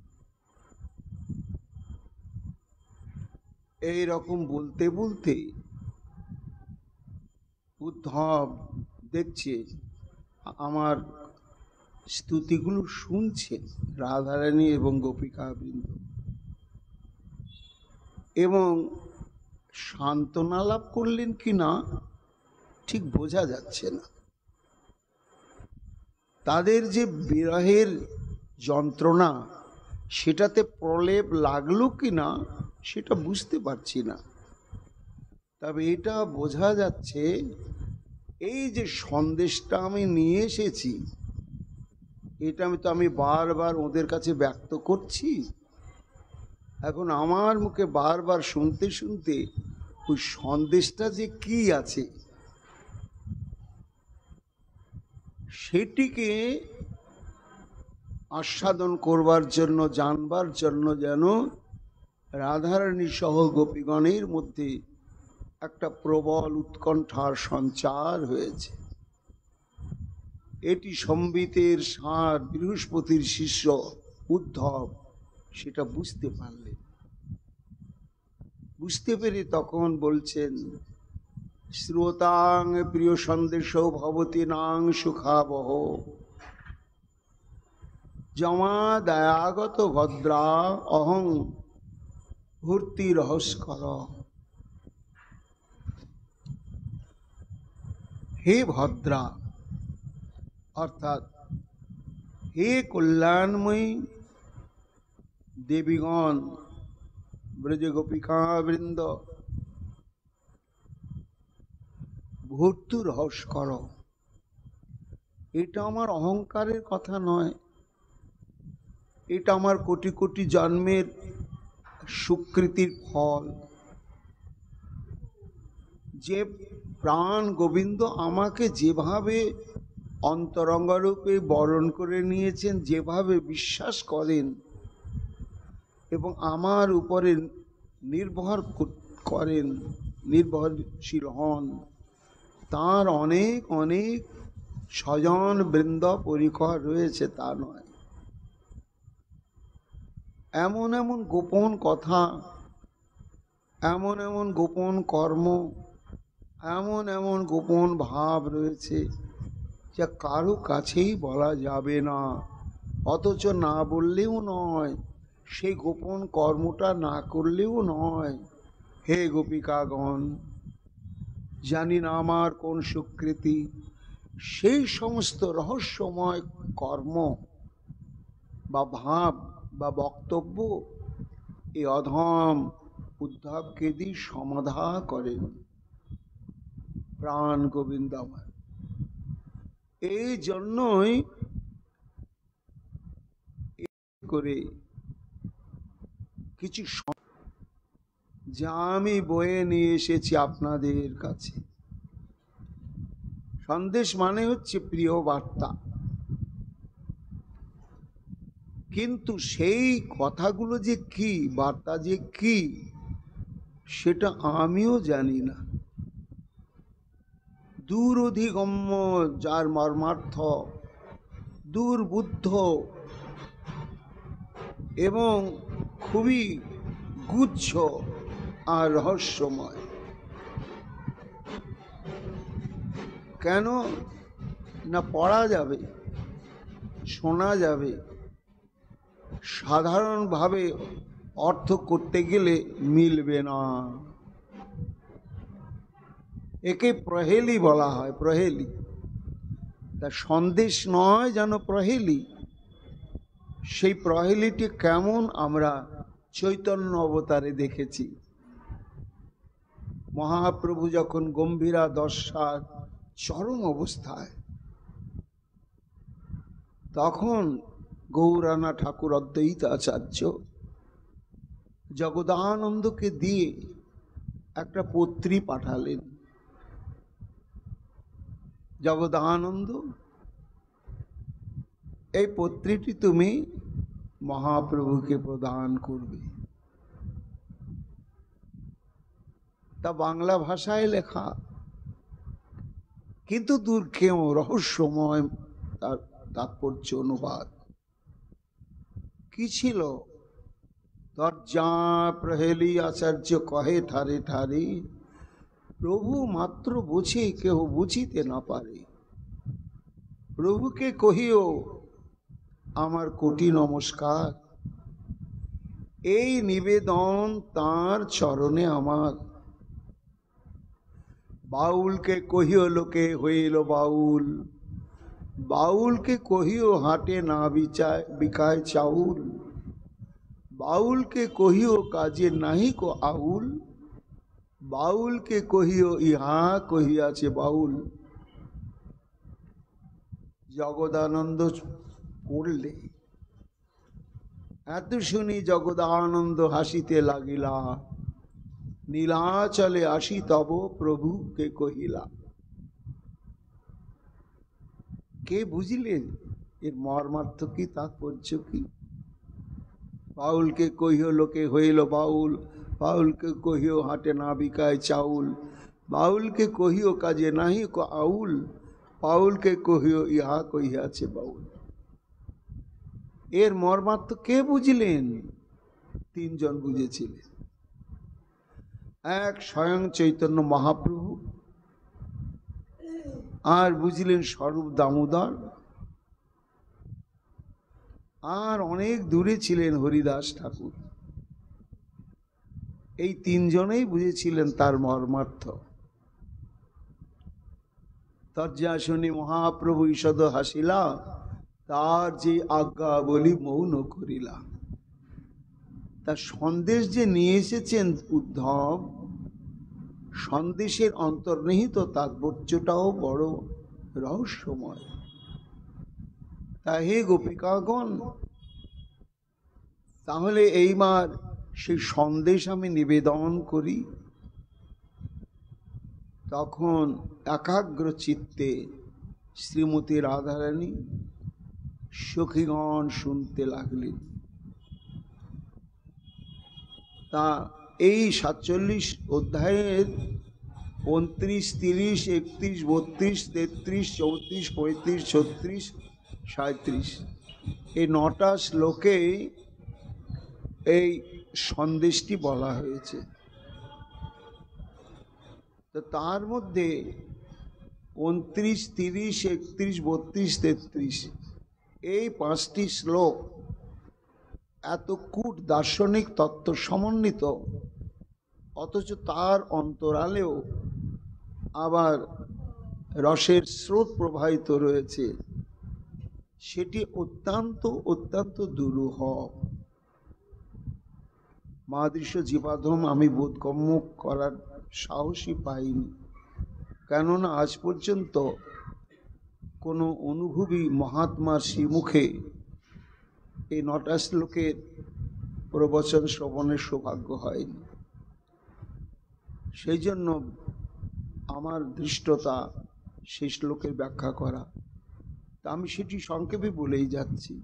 Speaker 1: এই রকম বলতে বলতে উদ্ধব দেখছে আমার স্তুতিগুলো শুনছে রাধারানী এবং গোপিকা বৃন্দ, এবং সান্ত্বনা লাভ করলেন কি না ঠিক বোঝা যাচ্ছে না। তাদের যে বিরহের যন্ত্রণা, সেটাতে প্রলেপ লাগলো কি না সেটা বুঝতে পারছি না। তবে এটা বোঝা যাচ্ছে, এই যে সন্দেশটা আমি নিয়ে এসেছি, এটা আমি বারবার ওদের কাছে ব্যক্ত করছি। এখন আমার মুখে বারবার শুনতে শুনতে ওই সন্দেশটা যে কি আছে সেটিকে আস্বাদন করবার জন্য, জানবার জন্য যেন রাধারানী সহ গোপীগণের মধ্যে একটা প্রবল উৎকণ্ঠার সঞ্চার হয়েছে। এটি সম্বিতের সার বৃহস্পতির শিষ্য উদ্ধব সেটা বুঝতে পারলেন। বুঝতে পেরে তখন বলছেন, শ্রোতাং প্রিয় সন্দেশ ভবতি নাং সুখাবহ জমা দয়াগত ভদ্রা অহং ভূর্তি রহস্কর। হে ভদ্রা, অর্থাৎ হে কল্যাণময়ী দেবীগণ, ব্রজ গোপিকা বৃন্দ, ভূর্তি রহস্কর। এটা আমার অহংকারের কথা নয়, এটা আমার কোটি কোটি জন্মের সুকৃতির ফল। যে প্রাণ গোবিন্দ আমাকে যেভাবে অন্তরঙ্গরূপে বরণ করে নিয়েছেন, যেভাবে বিশ্বাস করেন এবং আমার উপরে নির্ভর করেন, নির্ভরশীল হন, তার অনেক অনেক স্বজন বৃন্দ পরিকর রয়েছে তা নয়। এমন এমন গোপন কথা, এমন এমন গোপন কর্ম, এমন এমন গোপন ভাব রয়েছে যা কারো কাছেই বলা যাবে না। অথচ না বললেও নয়, সেই গোপন কর্মটা না করলেও নয়। হে গোপিকাগণ, জানি না আমার কোন সুকৃতি, সেই সমস্ত রহস্যময় কর্ম বা ভাব বা বক্তব্য এই অধম উদ্ধবকে দিয়ে সমাধা করেন প্রাণ গোবিন্দ আমার। এই জন্যই করে কিছু যা আমি বয়ে নিয়ে এসেছি আপনাদের কাছে। সন্দেশ মানে হচ্ছে প্রিয় বার্তা, কিন্তু সেই কথাগুলো যে কি, বার্তা যে কি, সেটা আমিও জানি না। দূর অধিগম্য, যার মর্মার্থ দুর্বুদ্ধ এবং খুবই গুচ্ছ আর রহস্যময়। কেন না পড়া যাবে, শোনা যাবে, সাধারণভাবে অর্থ করতে গেলে মিলবে না। একে প্রহেলি বলা হয়, প্রহেলি। তা সন্দেশ নয় যেন প্রহেলি। সেই প্রহেলিটি কেমন আমরা চৈতন্য অবতারে দেখেছি। মহাপ্রভু যখন গম্ভীরা দশার চরম অবস্থায়, তখন গৌরানা ঠাকুর অদ্বৈত আচার্য জগদানন্দকে দিয়ে একটা পত্রী পাঠালেন। জগদানন্দ, এই পত্রীটি তুমি মহাপ্রভুকে প্রদান করবে। তা বাংলা ভাষায় লেখা, কিন্তু দুর্গেয় রহস্যময় তার তাৎপর্য অনুবাদ কি ছিল? দরজা প্রহেলি আচার্য কহে ঠারে ঠারে, প্রভু মাত্র বুঝে কেহ বুঝিতে না পারে। প্রভুকে কহিও আমার কোটি নমস্কার, এই নিবেদন তাঁর চরণে আমার। বাউলকে কহিও লোকে হইল বাউল, বাউলকে কহিও হাটে না বিকায় চাউল। বাউলকে কহিও কাজে নাহি কো আউল, বাউলকে কহিও ইহা কহিয়াছে বাউল। জগদানন্দ পড়লে এত শুনি জগদানন্দ হাসিতে লাগিলা, নীলাচলে আসি তব প্রভুকে কহিলা। কে বুঝিলেন এর মর্মার্থ কি, তাৎপর্য কি? বাউলকে কহিও লোকে হইল বাউল, বাউলকে কহিও হাটে না বিকায় চাউল, বাউলকে কহিও কাজে নাহি কো আউল, বাউলকে কহিও ইহা কহিয়াছে বাউল। এর মর্মার্থ কে বুঝিলেন? তিনজন বুঝেছিলেন। এক স্বয়ং চৈতন্য মহাপ্রভু, আর বুঝিলেন স্বরূপ দামোদর, আর অনেক দূরে ছিলেন হরিদাস ঠাকুর। এই তিনজনেই বুঝেছিলেন তার মর্মার্থ। তজ্জা শুনি মহাপ্রভু ঈষদ হাসিলা, তার যে আজ্ঞা বলি মৌন করিলা। তার সন্দেশ যে নিয়ে এসেছেন উদ্ধব, সন্দেশের অন্তর্নিহিত তাৎপর্যটাও বড় রহস্যময়। তা হে গোপিকাগণ, তাহলে এইবার সেই সন্দেশ আমি নিবেদন করি। তখন একাগ্র চিত্তে শ্রীমতী রাধারানী সখীগণ শুনতে লাগলেন। তা এই 47 অধ্যায়ের 29, 30, 31, 32, 33, 34, 35, 36, 37 এই 9টা শ্লোকে এই সন্দেশটি বলা হয়েছে। তো তার মধ্যে 29, 30, 31, 32, 33 এই 5টি শ্লোক এত কূট দার্শনিক তত্ত্ব সমন্বিত, অথচ তার অন্তরালেও আবার রসের স্রোত প্রবাহিত রয়েছে। সেটি অত্যন্ত অত্যন্ত দুরূহ। মহাদৃশ্য জীবাধম আমি বোধগম্য করার সাহসই পাইনি, কেননা আজ পর্যন্ত কোনো অনুভবী মহাত্মার শ্রীমুখে এই 9টা শ্লোকের প্রবচন শ্রবণের সৌভাগ্য হয়নি। সেই জন্য আমার দৃষ্টতা সেই শ্লোকের ব্যাখ্যা করা, তা আমি সেটি সংক্ষেপে বলেই যাচ্ছি।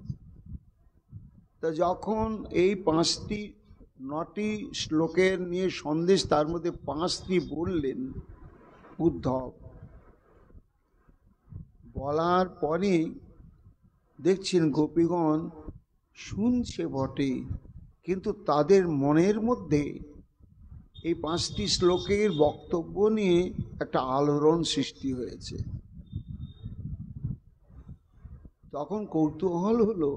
Speaker 1: তা যখন এই 9টি শ্লোকের নিয়ে সন্দেশ, তার মধ্যে 5টি বললেন উদ্ধব, বলার পরে দেখছেন গোপীগণ শুনছে বটে, কিন্তু তাদের মনের মধ্যে এই 5টি শ্লোকের বক্তব্য নিয়ে একটা আলোড়ন সৃষ্টি হয়েছে। তখন কৌতূহল হলো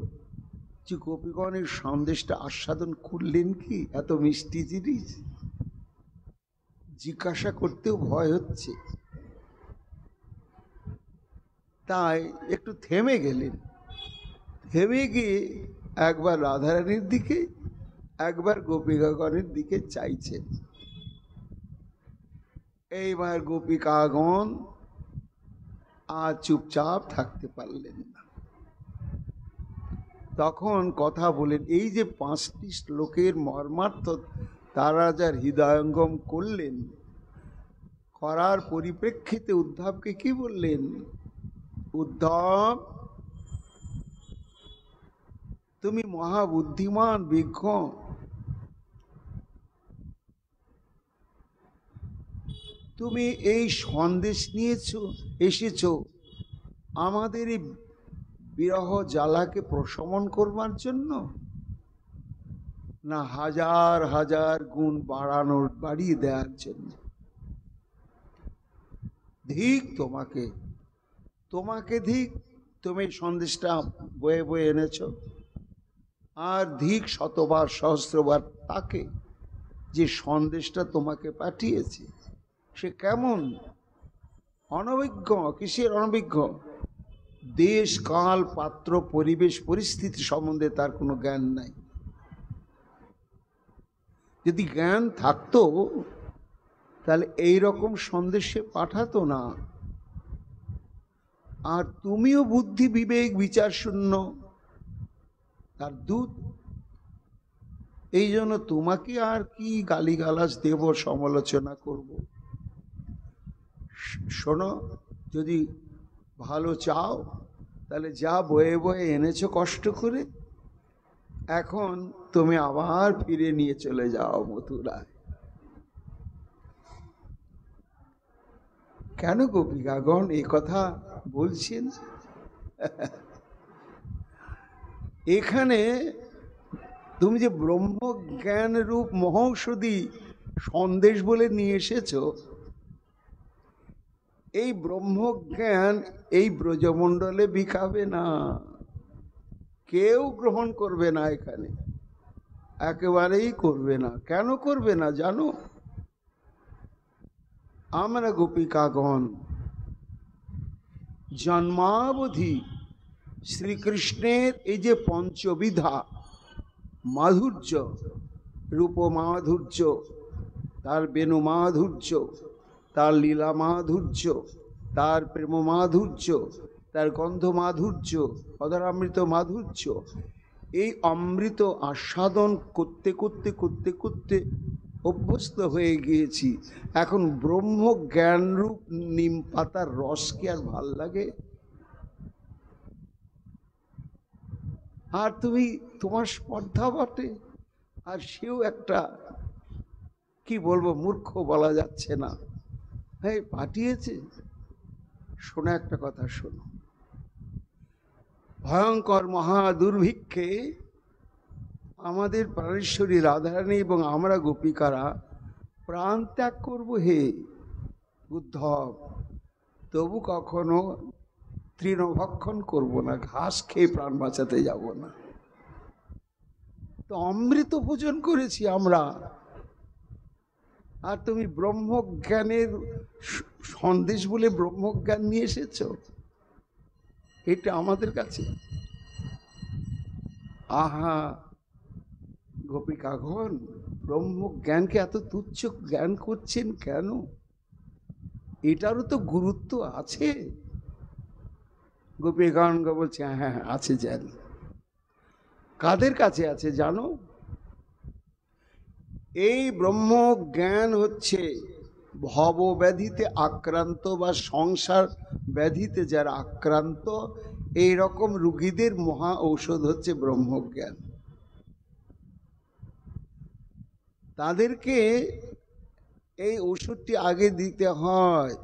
Speaker 1: যে গোপীগণের সন্দেশটা আস্বাদন করলেন কি, এত মিষ্টি জিনিস। জিজ্ঞাসা করতেও ভয় হচ্ছে, তাই একটু থেমে গেলেন। থেমে গিয়ে একবার রাধারানীর দিকে, একবার গোপিকাগণের দিকে চাইছেন। এইবার গোপিকাগণ আর চুপচাপ থাকতে পারলেন না। তখন কথা বলেন, এই যে 5টি শ্লোকের মর্মার্থ তারা যার হৃদয়ঙ্গম করলেন, করার পরিপ্রেক্ষিতে উদ্ধবকে কি বললেন? উদ্ধব, তুমি মহাবুদ্ধিমান বিজ্ঞ, তুমি এই সন্দেশ নিয়েছো, এসেছো আমাদের এই বিরহ জ্বালাকে প্রশমন করবার জন্য, না হাজার হাজার গুণ বাড়িয়ে দেওয়ার জন্য? ধিক তোমাকে, তোমাকে ধিক, তুমি সন্দেশটা বয়ে বয়ে এনেছো। আর ধিক শতবার সহস্রবার তাকে যে সন্দেশটা তোমাকে পাঠিয়েছে। সে কেমন? অনভিজ্ঞ। কিসের অনভিজ্ঞ? দেশ কাল পাত্র পরিবেশ পরিস্থিতি সম্বন্ধে তার কোনো জ্ঞান নাই। যদি জ্ঞান থাকতো তাহলে এই রকম সন্দেশে পাঠাতো না। আর তুমিও বুদ্ধি বিবেক বিচার শূন্য তার দূত, এই জন্য তোমাকে আর কি গালিগালাজ দেব, সমালোচনা করব। শোনো, যদি ভালো চাও তাহলে যা বয়ে বয়ে এনেছো কষ্ট করে, এখন তুমি আবার ফিরে নিয়ে চলে যাও মথুরায়। কেন গোপিকাগণ এই কথা বলছেন? এখানে তুমি যে ব্রহ্মজ্ঞান রূপ মহৌষধি সন্দেশ বলে নিয়ে এসেছো, এই ব্রহ্মজ্ঞান এই ব্রজমণ্ডলে বিকাবে না, কেউ গ্রহণ করবে না, এখানে একেবারেই করবে না। কেন করবে না জানো? আমরা গোপিকাগণ জন্মাবধি শ্রীকৃষ্ণের এই যে পঞ্চবিধা মাধুর্য, রূপ মাধুর্য, তার বেণু মাধুর্য, তার লীলা মাধুর্য, তার প্রেম মাধুর্য, তার গন্ধ মাধুর্য, অধরামৃত মাধুর্য, এই অমৃত আস্বাদন করতে করতে করতে করতে অভ্যস্ত হয়ে গিয়েছি। এখন ব্রহ্ম জ্ঞানরূপ নিম পাতার রস কি আর ভাল লাগে? আর তুমি, তোমার স্পর্ধা বটে, আর সেও একটা কি বলবো, মূর্খ বলা যাচ্ছে না, হ্যাঁ পাঠিয়েছে। শোনো একটা কথা, শোনো, ভয়ঙ্কর মহা দুর্ভিক্ষে আমাদের প্রাণেশ্বরী রাধারানী এবং আমরা গোপিকারা প্রাণ ত্যাগ করবো হে উদ্ধব, তবু কখনো তৃণভক্ষণ করব না, ঘাস খেয়ে প্রাণ বাঁচাতে যাব না। তো অমৃত ভোজন করেছি আমরা, আর তুমি ব্রহ্মজ্ঞানের সন্দেশ বলে ব্রহ্মজ্ঞান নিয়ে এসেছ এটা আমাদের কাছে। আহা গোপিকাগণ, ব্রহ্মজ্ঞানকে এত তুচ্ছ জ্ঞান করছেন কেন? এটারও তো গুরুত্ব আছে। গোপীগণ বলছে হ্যাঁ হ্যাঁ আছে, জানি। কাদের কাছে আছে জানো? এই ব্রহ্ম জ্ঞান হচ্ছে ভবব্যাধিতে আক্রান্ত বা সংসার ব্যাধিতে যারা আক্রান্ত, এই রকম রুগীদের মহা ঔষধ হচ্ছে ব্রহ্মজ্ঞান। তাদেরকে এই ওষুধটি আগে দিতে হয়,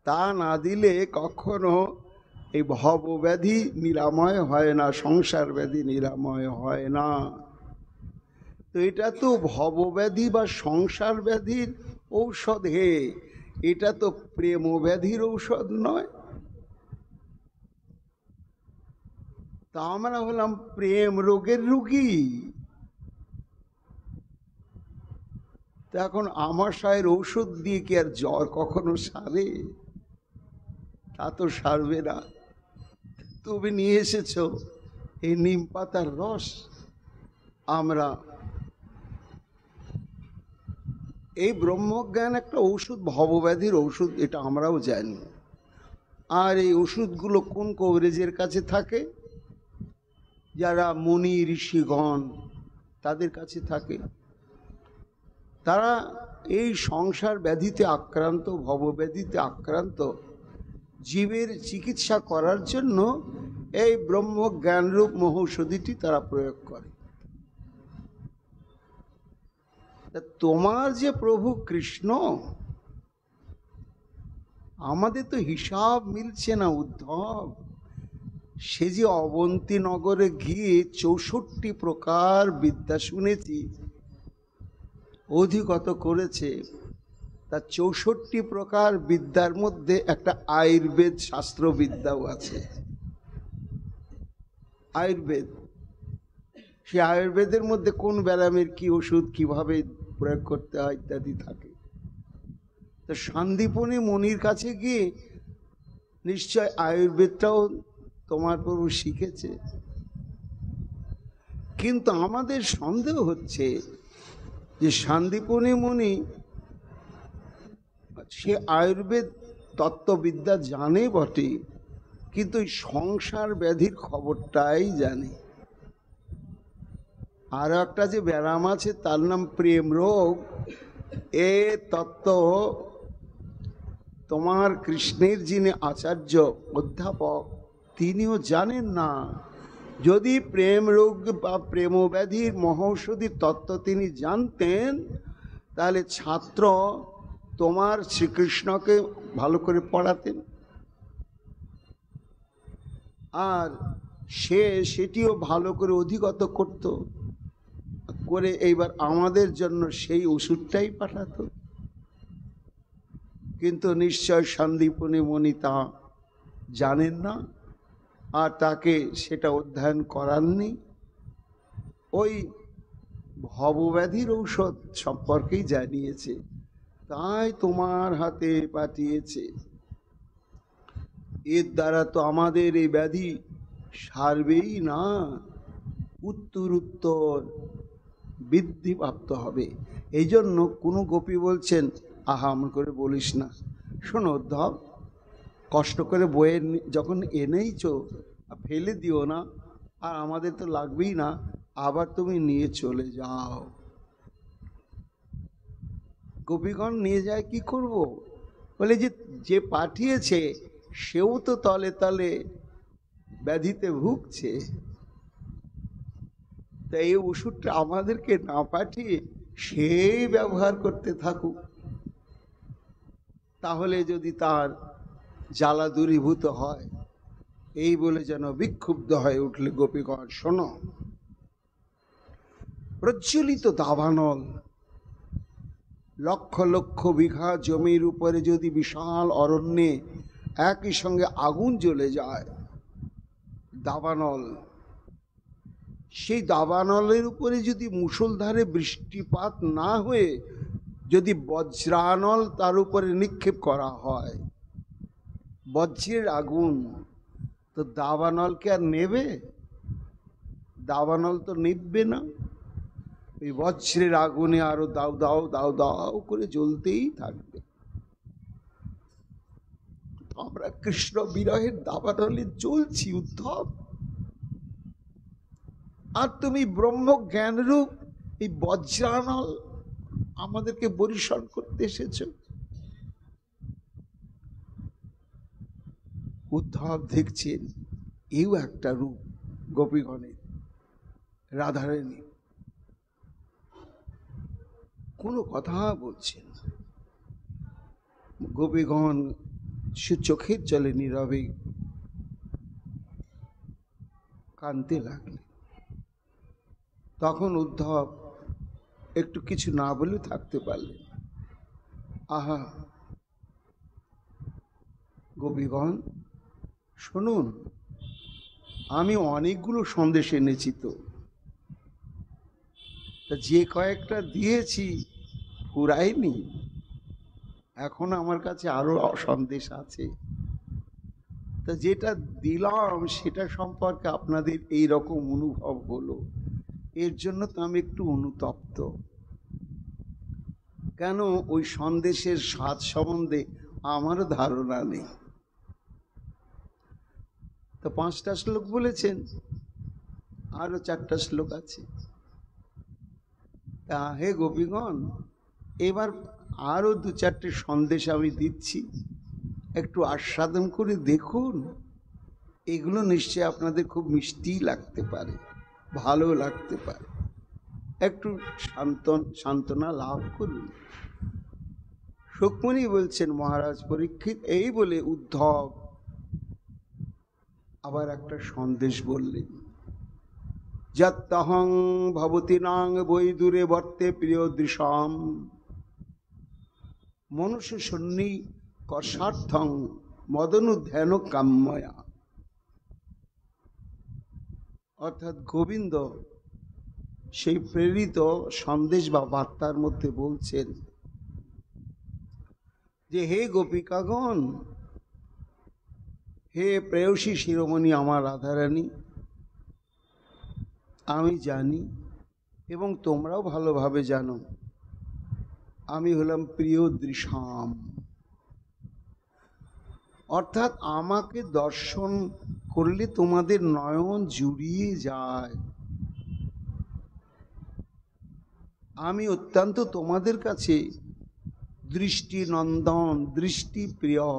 Speaker 1: তা না দিলে কখনো এই ভবব্যাধি নিরাময় হয় না, সংসার ব্যাধি নিরাময় হয় না। তো এটা তো ভবব্যাধি বা সংসার ব্যাধির ঔষধ হে, এটা তো প্রেম ব্যাধির ঔষধ নয়। তা আমরা হলাম প্রেম রোগের রুগী। তো এখন আমাশয়ের ঔষধ দিয়ে কি আর জ্বর কখনো সারে? তা তো সারবে না। তুমি নিয়ে এসেছ এই নিম পাতার রস, আমরা এই ব্রহ্মজ্ঞান একটা ঔষধ, ভবব্যাধির ঔষধ, এটা আমরাও জানি। আর এই ওষুধগুলো কোন কবরেজের কাছে থাকে? যারা মুনি ঋষিগণ তাদের কাছে থাকে। তারা এই সংসার ব্যাধিতে আক্রান্ত, ভবব্যাধিতে আক্রান্ত জীবের চিকিৎসা করার জন্য এই ব্রহ্মজ্ঞানরূপ মহৌষধিটি তারা প্রয়োগ করে। তোমার যে প্রভু কৃষ্ণ, আমাদের তো হিসাব মিলছে না উদ্ধব। সে যে অবন্তী নগরে গিয়ে 64 প্রকার বিদ্যা শুনেছি অধিগত করেছে, তার 64 প্রকার বিদ্যার মধ্যে একটা আয়ুর্বেদ শাস্ত্র বিদ্যাও আছে। আয়ুর্বেদ, সে আয়ুর্বেদের মধ্যে কোন ব্যায়ামের কি ওষুধ কিভাবে প্রয়োগ করতে হয় ইত্যাদি থাকে। তো সন্দীপনী মুনির কাছে গিয়ে নিশ্চয় আয়ুর্বেদটাও তোমার প্রভু শিখেছে। কিন্তু আমাদের সন্দেহ হচ্ছে যে শান্তিপুনি মুনি সে আয়ুর্বেদ তত্ত্ববিদ্যা জানে বটে, কিন্তু এই সংসার ব্যাধির খবরটাই জানে। আর একটা যে ব্যারাম আছে তার নাম প্রেম রোগ, এ তত্ত্ব তোমার কৃষ্ণের যিনি আচার্য অধ্যাপক তিনিও জানেন না। যদি প্রেম রোগ বা প্রেম ব্যাধির মহৌষধির তত্ত্ব তিনি জানতেন, তাহলে ছাত্র তোমার শ্রীকৃষ্ণকে ভালো করে পড়াতেন, আর সে সেটিও ভালো করে অধিগত করত করে এইবার আমাদের জন্য সেই ওষুধটাই পাঠাতো। কিন্তু নিশ্চয় সন্দীপনী মুনি তা জানেন না, আর তাকে সেটা অধ্যয়ন করাননি। ওই ভবব্যাধির ঔষধ সম্পর্কেই জানিয়েছে, তাই তোমার হাতে পাঠিয়েছে। এর দ্বারা তো আমাদের এই ব্যাধি সারবেই না, উত্তর উত্তর বৃদ্ধিপ্রাপ্ত হবে। এই জন্য কোনো গোপী বলছেন, আহাম করে বলিস না, শোনো উদ্ধব, কষ্ট করে বয়ে যখন এনেইছো ফেলে দিও না, আর আমাদের তো লাগবেই না, আবার তুমি নিয়ে চলে যাও। গোপীগণ নিয়ে যায় কি করব? বলে যে পাঠিয়েছে সেও তো তলে তলে ব্যাধিতে ভুগছে, তাই এই ওষুধটা আমাদেরকে না পাঠিয়ে সেই ব্যবহার করতে থাকুক, তাহলে যদি তার জ্বালা দূরীভূত হয়। এই বলে যেন বিক্ষুব্ধ হয়ে উঠলে গোপীগণ, শোনো, প্রজ্বলিত দাবানল, লক্ষ লক্ষ বিঘা জমির উপরে যদি বিশাল অরণ্যে একই সঙ্গে আগুন জ্বলে যায়, দাবানল, সেই দাবানলের উপরে যদি মুষলধারে বৃষ্টিপাত না হয়ে যদি বজ্রানল তার উপরে নিক্ষেপ করা হয়, বজ্রের আগুন, তো দাবানলকে আর নেবে? দাবানল তো নিববে না, ওই বজ্রের আগুনে আরো দাও দাও দাও দাও করে জ্বলতেই থাকবে। আমরা কৃষ্ণ বিরহের দাবানলে জ্বলছি উদ্ধব, আর তুমি ব্রহ্ম জ্ঞান রূপ এই বজ্রানল আমাদেরকে বরিশন করতে এসেছ। উদ্ধব দেখছেন এও একটা রূপ গোপীগণের, রাধারানী কোনো কথা বলছেন। গোপীগণ সে চোখের জলে নীরবে কাঁদতে লাগলেন। তখন উদ্ধব একটু কিছু না বলে থাকতে পারলেন। আহা গোপীগণ শুনুন, আমি অনেকগুলো সন্দেশ এনেছি, তো যে কয়েকটা দিয়েছি ফুরায়নি, এখন আমার কাছে আরো সন্দেশ আছে। তা যেটা দিলাম সেটা সম্পর্কে আপনাদের এই রকম অনুভব হলো, এর জন্য তো আমি একটু অনুতপ্ত। কেন? ওই সন্দেশের স্বাদ সম্বন্ধে আমারও ধারণা নেই। তো 5টা শ্লোক বলেছেন, আরো 4টা শ্লোক আছে। তা হে গোপীগণ, এবার আরো 2-4টে সন্দেশ আমি দিচ্ছি, একটু আস্বাদন করে দেখুন। এগুলো নিশ্চয়ই আপনাদের খুব মিষ্টি লাগতে পারে, ভালো লাগতে পারে, একটু সান্ত্বনা লাভ করুন। সুকমণি বলছেন, মহারাজ পরীক্ষিত, এই বলে উদ্ধব আবার একটা সন্দেশ বললেন। যত্তহং ভবতি নাং বৈদূরে বর্তে প্রিয় দৃশাম মনুষ্য সন্নি কর্ষার্থং মদনুধ্যান কাম্যয়া। অর্থাৎ গোবিন্দ সেই প্রেরিত সন্দেশ বা বার্তার মধ্যে বলছেন যে, হে গোপিকাগণ, হে প্রেয়সী শিরোমণি আমার রাধারানী, আমি জানি এবং তোমরাও ভালোভাবে জানো আমি হলাম প্রিয় দৃশাম, অর্থাৎ আমাকে দর্শন করলে তোমাদের নয়ন জুড়িয়ে যায়। আমি অত্যন্ত তোমাদের কাছে দৃষ্টি নন্দন, দৃষ্টি প্রিয়।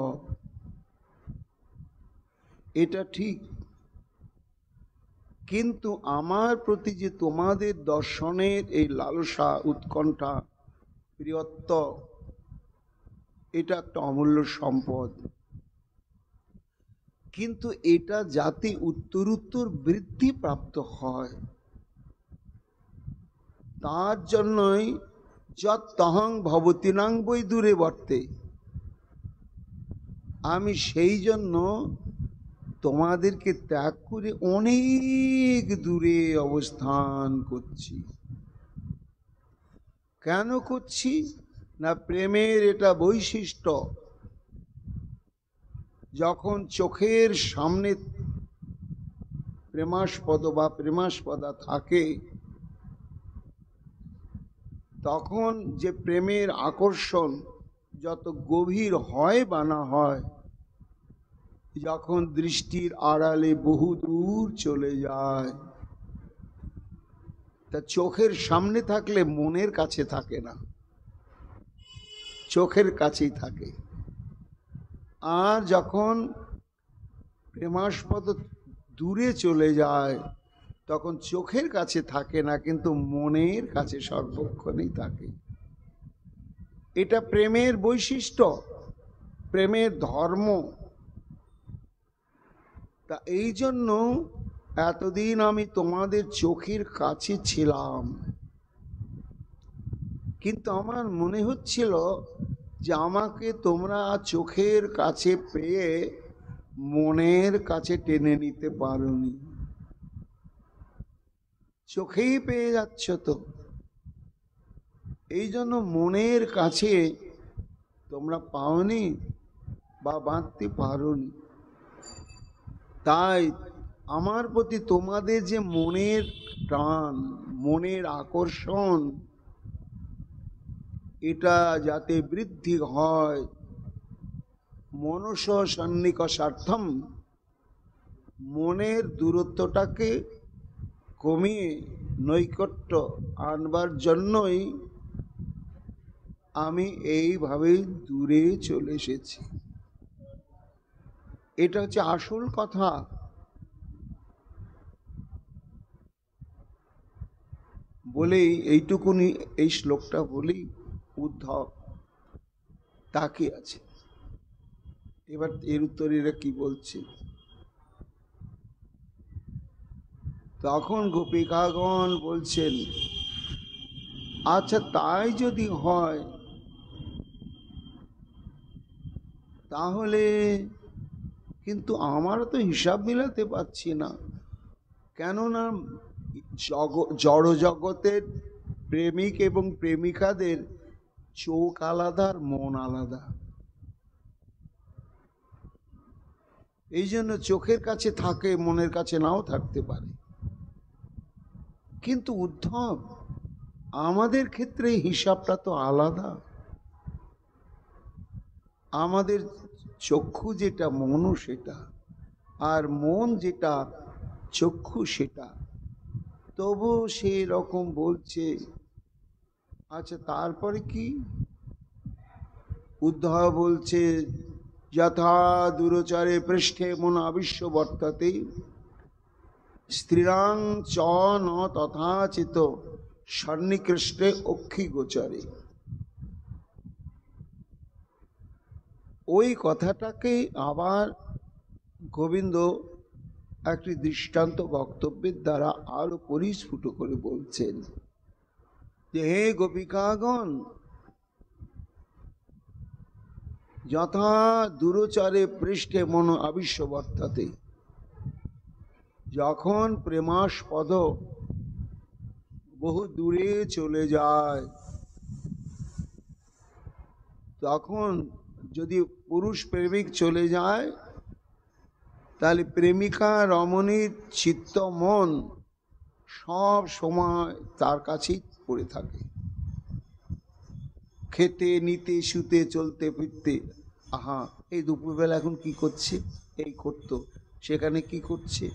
Speaker 1: এটা ঠিক, কিন্তু আমার প্রতি যে তোমাদের দর্শনের এই লালসা, উৎকণ্ঠা, প্রিয়ত্ব, এটা একটা অমূল্য সম্পদ। কিন্তু এটা যাতে উত্তরোত্তর বৃদ্ধি প্রাপ্ত হয়, তার জন্যই যত্তহং ভবতীনাং বৈ দূরে বর্তে, আমি সেই জন্য তোমাদেরকে ত্যাগ করে অনেক দূরে অবস্থান করছি। কেন করছি না, প্রেমের এটা বৈশিষ্ট্য, যখন চোখের সামনে প্রেমাস্পদ বা প্রেমাস্পদা থাকে, তখন যে প্রেমের আকর্ষণ যত গভীর হয় বা না হয়, যখন দৃষ্টির আড়ালে বহু দূর চলে যায়, তা চোখের সামনে থাকলে মনের কাছে থাকে না, চোখের কাছেই থাকে। আর যখন প্রেমাস্পদ দূরে চলে যায়, তখন চোখের কাছে থাকে না, কিন্তু মনের কাছে সর্বক্ষণই থাকে। এটা প্রেমের বৈশিষ্ট্য, প্রেমের ধর্ম। তা এই জন্য এতদিন আমি তোমাদের চোখের কাছে ছিলাম, কিন্তু আমার মনে হচ্ছিল যে আমাকে তোমরা চোখের কাছে পেয়ে মনের কাছে টেনে নিতে পারোনি। চোখেই পেয়ে যাচ্ছ তো, এই জন্য মনের কাছে তোমরা পাওনি বা বাঁধতে পারোনি। তাই আমার প্রতি তোমাদের যে মনের টান, মনের আকর্ষণ, এটা যাতে বৃদ্ধি হয়, মনস সন্নিকষার্থম, মনের দূরত্বটাকে কমিয়ে নৈকট্য আনবার জন্যই আমি এইভাবে দূরে চলে এসেছি। এটা হচ্ছে আসল কথা। বলেই এইটুকুনি, এই শ্লোকটা বলেই উদ্ধব তাকিয়ে আছে। এবার এর উত্তরে এরা কি বলছে? তখন গোপিকাগণ বলছেন, আচ্ছা তাই যদি হয় তাহলে কিন্তু আমারও তো হিসাব মিলাতে পারছি না, কেননা জড় জগতের প্রেমিক এবং প্রেমিকাদের চোখ আলাদা আর মন আলাদা। এই জন্য চোখের কাছে থাকে, মনের কাছে নাও থাকতে পারে। কিন্তু উদ্ধব, আমাদের ক্ষেত্রে হিসাবটা তো আলাদা। আমাদের চক্ষু যেটা, মনও সেটা, আর মন যেটা, চক্ষু সেটা। তবু সেই রকম বলছে। আচ্ছা তারপরে কি? উদ্ধব বলছে, যথা দূরচারে পৃষ্ঠে মন আবিশ্ব বর্ততে, স্ত্রীরাং চ ন তথাচিত সন্নিকৃষ্টে অক্ষি গোচরে। ওই কথাটাকে আবার গোবিন্দ একটি দৃষ্টান্ত বক্তব্যের দ্বারা আরো পরিস্ফুট করে বলছেন যে, হে গোপিকাগণ, যথা দূরচারে পৃষ্ঠে মন আবিশ্ব বর্তাতে, যখন প্রেমাস্পদ বহু দূরে চলে যায়, তখন যদি পুরুষ প্রেমিক চলে যায়, তাহলে প্রেমিকা রমণীর চিত্ত মন সব সময় তার কাছেই পড়ে থাকে। খেতে নিতে শুতে চলতে ফিরতে, আহা এই দুপুরবেলা এখন কি করছে, এই করতো, সেখানে কি করছে,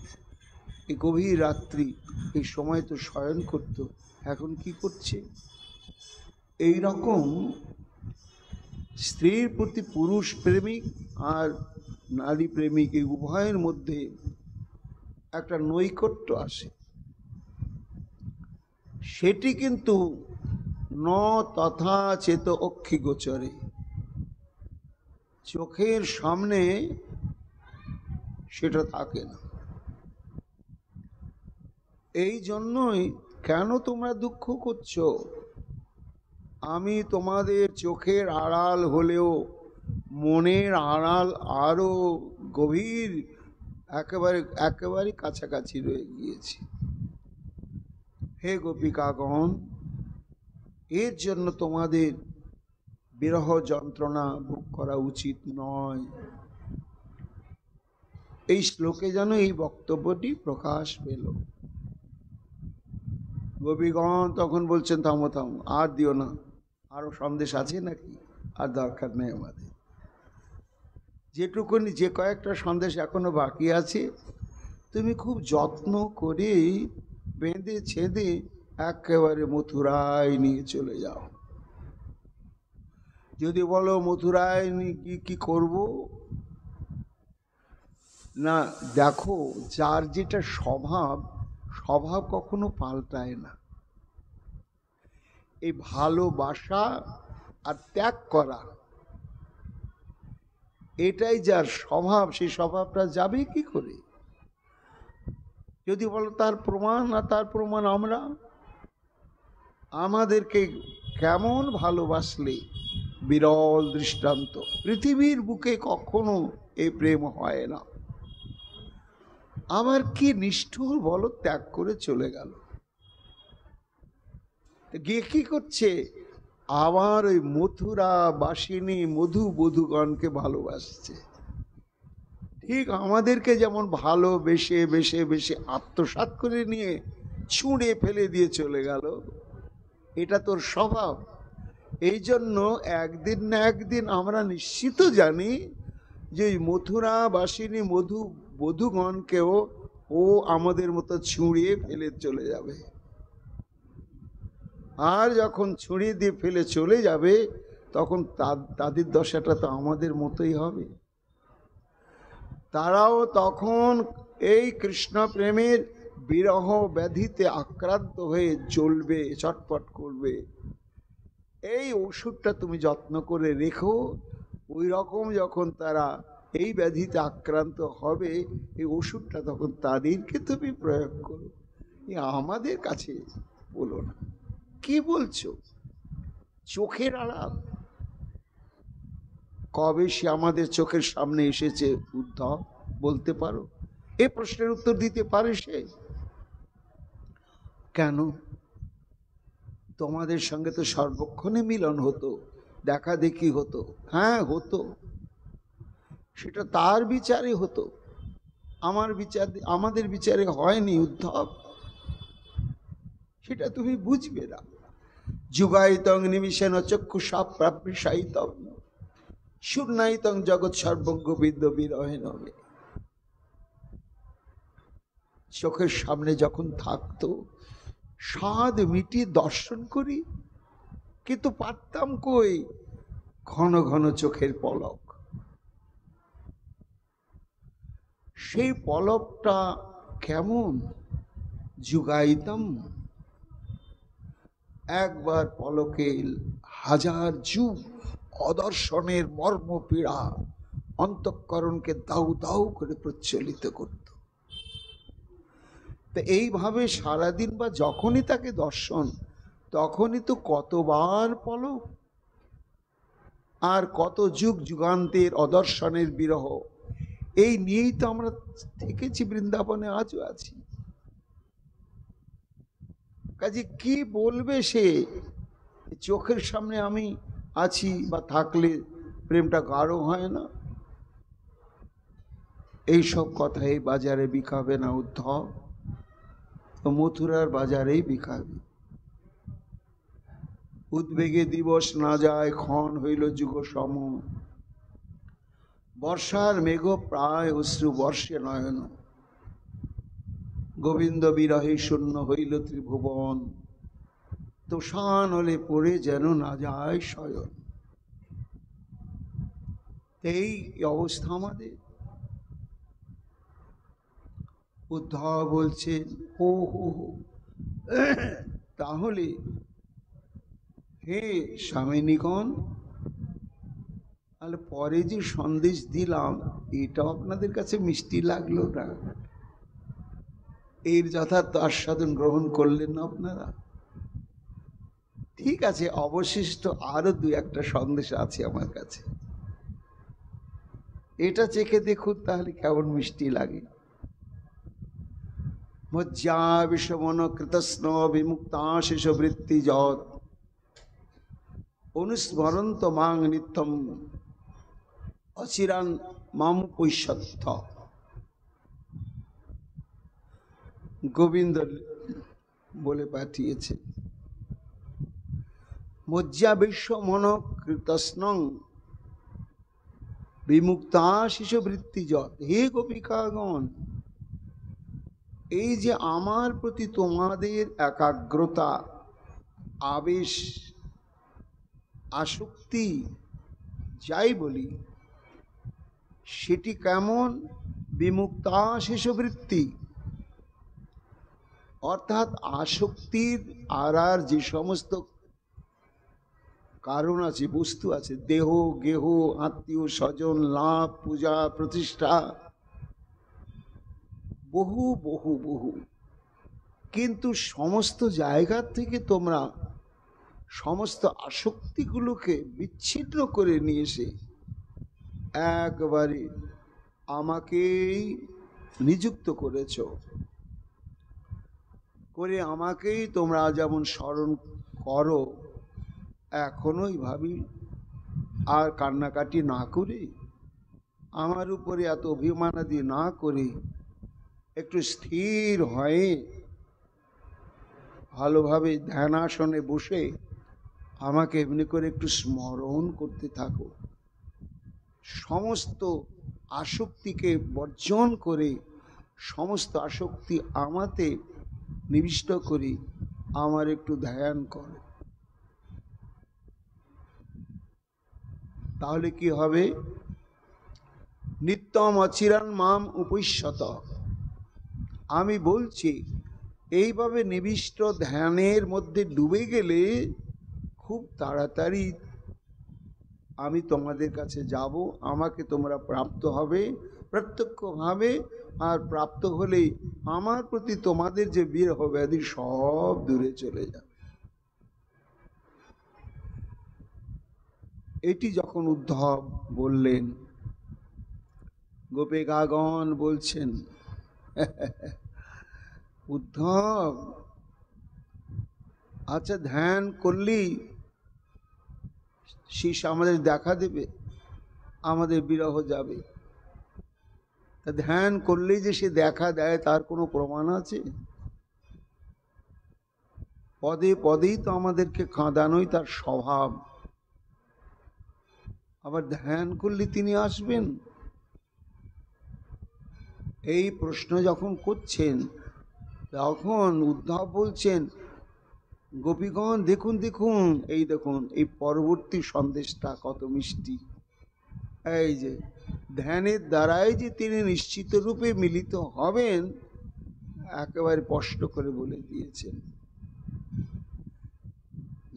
Speaker 1: এই গভীর রাত্রি এই সময় তো শয়ন করত, এখন কি করছে। এই রকম স্ত্রীর প্রতি পুরুষ প্রেমিক আর নারী প্রেমিক এই উভয়ের মধ্যে একটা নৈকট্য আসে। সেটি কিন্তু ন তথা চেত অক্ষি গোচরে, চোখের সামনে সেটা থাকে না। এই জন্যই কেন তোমরা দুঃখ করছো, আমি তোমাদের চোখের আড়াল হলেও মনের আড়াল আরো গভীর, একেবারে একেবারে কাছাকাছি রয়ে গিয়েছি। হে গোপিকাগণ, এর জন্য তোমাদের বিরহ যন্ত্রণা ভোগ করা উচিত নয়। এই শ্লোকে যেন এই বক্তব্যটি প্রকাশ পেল। গোপীগণ তখন বলছেন থামো থামো, আর দিও না, আরো সন্দেশ আছে নাকি, আর দরকার নেই আমাদের। যেটুকুনি যে কয়েকটা সন্দেশ এখনো বাকি আছে, তুমি খুব যত্ন করে বেঁধে ছেঁধে একেবারে মথুরায় নিয়ে চলে যাও। যদি বলো মথুরায় নিয়ে কি করব, না দেখো, যার যেটা স্বভাব, স্বভাব কখনো পাল্টায় না। এই ভালোবাসা আর ত্যাগ করা, এটাই যার স্বভাব, সেই স্বভাবটা যাবে কি করে। যদি বলো তার প্রমাণ, না তার প্রমাণ আমরা, আমাদেরকে কেমন ভালোবাসলে বিরল দৃষ্টান্ত। পৃথিবীর বুকে কখনো এই প্রেম হয় না। আমার কি নিষ্ঠুর বলো, ত্যাগ করে চলে গেল, গিয়ে কি করছে, আবার ওই মথুরা বাসিনী মধু বধূগণকে ভালোবাসছে। ঠিক আমাদেরকে যেমন ভালোবেসে বেসে বেসে আত্মসাৎ করে নিয়ে ছুঁড়ে ফেলে দিয়ে চলে গেল, এটা তোর স্বভাব। এই জন্য একদিন না একদিন আমরা নিশ্চিত জানি যে মথুরা বাসিনী মধু বধূগণকেও ও আমাদের মতো ছুঁড়িয়ে ফেলে চলে যাবে। আর যখন ছুঁড়িয়ে দিয়ে ফেলে চলে যাবে, তখন তাদের দশাটা তো আমাদের মতোই হবে। তারাও তখন এই কৃষ্ণ প্রেমের বিরহ ব্যাধিতে আক্রান্ত হয়ে জ্বলবে, ছটফট করবে। এই ওষুধটা তুমি যত্ন করে রেখো, ওই রকম যখন তারা এই ব্যাধিতে আক্রান্ত হবে, এই ওষুধটা তখন তাদেরকে তুমি প্রয়োগ করো, আমাদের কাছে বলো না। কি বলছো, চোখের আড়াল। কবে সে আমাদের চোখের সামনে এসেছে উদ্ধব, বলতে পারো? এ প্রশ্নের উত্তর দিতে পারে সে? কেন? তোমাদের সঙ্গে তো সর্বক্ষণে মিলন হতো, দেখা দেখি হতো। হ্যাঁ হতো, সেটা তার বিচারে হতো, আমাদের বিচারে হয়নি উদ্ধব। সেটা তুমি বুঝবে না। যুগায়িতং নিমিষেন চক্ষুষা প্রাপ্যসায়িতং শূন্যায়িতং জগৎ সর্বজ্ঞ বিদ্য বিরহে নবে। চোখের সামনে যখন থাকতো, স্বাদ মিটিয়ে দর্শন করি, কিন্তু পারতাম কই, ঘন ঘন চোখের পলক। সেই পলকটা কেমন? যুগায়িতম, একবার পলকে হাজার যুগ অদর্শনের মর্ম পীড়া অন্তঃকরণকে দাউ দাউ করে প্রচলিত করত। তো এইভাবে সারাদিন বা যখনই তাকে দর্শন, তখনই তো কতবার পলক, আর কত যুগ যুগান্তের অদর্শনের বিরহ, এই নিয়েই তো আমরা থেকেছি বৃন্দাবনে, আজও আছি। কাজে কি বলবে সে, চোখের সামনে আমি আছি বা থাকলে প্রেমটা গাঢ় হয় না? এইসব কথা এই বাজারে বিকাবে না উদ্ধব, মথুরার বাজারেই বিকাবে। উদ্বেগে দিবস না যায়, ক্ষণ হইল যুগ সম। বর্ষার মেঘ প্রায় অশ্রু বর্ষে নয়ন। গোবিন্দ বিরহে শূন্য হইল ত্রিভুবন। তোষান হলে পড়ে যেন না যায় শয়ন। এই অবস্থা আমাদের। উদ্ধব বলছেন হো হো হো, তাহলে হে স্বামিনীগণ, তাহলে পরে যে সন্দেশ দিলাম এটাও আপনাদের কাছে মিষ্টি লাগলো না? এর যথার্থ আস্বাদন গ্রহণ করলেন না আপনারা? ঠিক আছে, অবশিষ্ট আরো দু একটা সন্দেশ আছে আমার কাছে, এটা চেখে দেখুন তাহলে কেমন মিষ্টি লাগে। মজ্জা বিষমন কৃতস্ন বিমুক্তাশিষ বৃত্তি যৎ অনুস্মরন্ত মাং নিত্যম অচিরান মাম পৈষ্যত্থ। গোবিন্দ বলে পাঠিয়েছে, মজ্জা বিশ্বমন কৃতস্নং বিমুক্তাশিষ বৃত্তি যৎ। হে গোপিকাগণ, এই যে আমার প্রতি তোমাদের একাগ্রতা, আবেশ, আসক্তি যাই বলি, সেটি কেমন? বিমুক্তাশিষ বৃত্তি, অর্থাৎ আসক্তির আর যে সমস্ত কারণ আছে, বস্তু আছে, দেহ গেহ আত্মীয় স্বজন লাভ পূজা প্রতিষ্ঠা, বহু বহু বহু, কিন্তু সমস্ত জায়গা থেকে তোমরা সমস্ত আসক্তিগুলোকে বিচ্ছিন্ন করে নিয়ে এসে একবারে আমাকেই নিযুক্ত করেছ, করে আমাকেই তোমরা যেমন স্মরণ করো, এখনোই ভাবি আর কান্নাকাটি না করে, আমার উপরে এত অভিমানাদি না করে, একটু স্থির হয়ে ভালোভাবে ধ্যানাসনে বসে আমাকে এমনি করে একটু স্মরণ করতে থাকো। সমস্ত আসক্তিকে বর্জন করে, সমস্ত আসক্তি আমাতে নিবিষ্ট করে আমার একটু ধ্যান করো। তাহলে কি হবে? নিত্যম অচিরান মাম উপৈষ্যত। আমি বলছি, এইভাবে নিবিষ্ট ধ্যানের মধ্যে ডুবে গেলে খুব তাড়াতাড়ি আমি তোমাদের কাছে যাব, আমাকে তোমরা প্রাপ্ত হবে প্রত্যক্ষভাবে। আর প্রাপ্ত হলে আমার প্রতি তোমাদের যে বিরহ ব্যাধি সব দূরে চলে যাবে। এটি যখন উদ্ধব বললেন, গোপিকাগণ বলছেন, উদ্ধব, আচ্ছা ধ্যান করলি শিষ্য আমাদের দেখা দেবে, আমাদের বিরহ যাবে? তা ধ্যান করলেই যে সে দেখা দেয় তার কোনো প্রমাণ আছে? পদে পদেই তো আমাদেরকে কাঁদানোই তার স্বভাব। আবার ধ্যান করলে তিনি আসবেন? এই প্রশ্ন যখন করছেন, তখন উদ্ধব বলছেন, গোপীগণ দেখুন দেখুন, এই দেখুন এই পরবর্তী সন্দেশটা কত মিষ্টি। এই যে ধ্যানের দ্বারাই যে তিনি নিশ্চিত রূপে মিলিত হবেন, একেবারে স্পষ্ট করে বলে দিয়েছেন।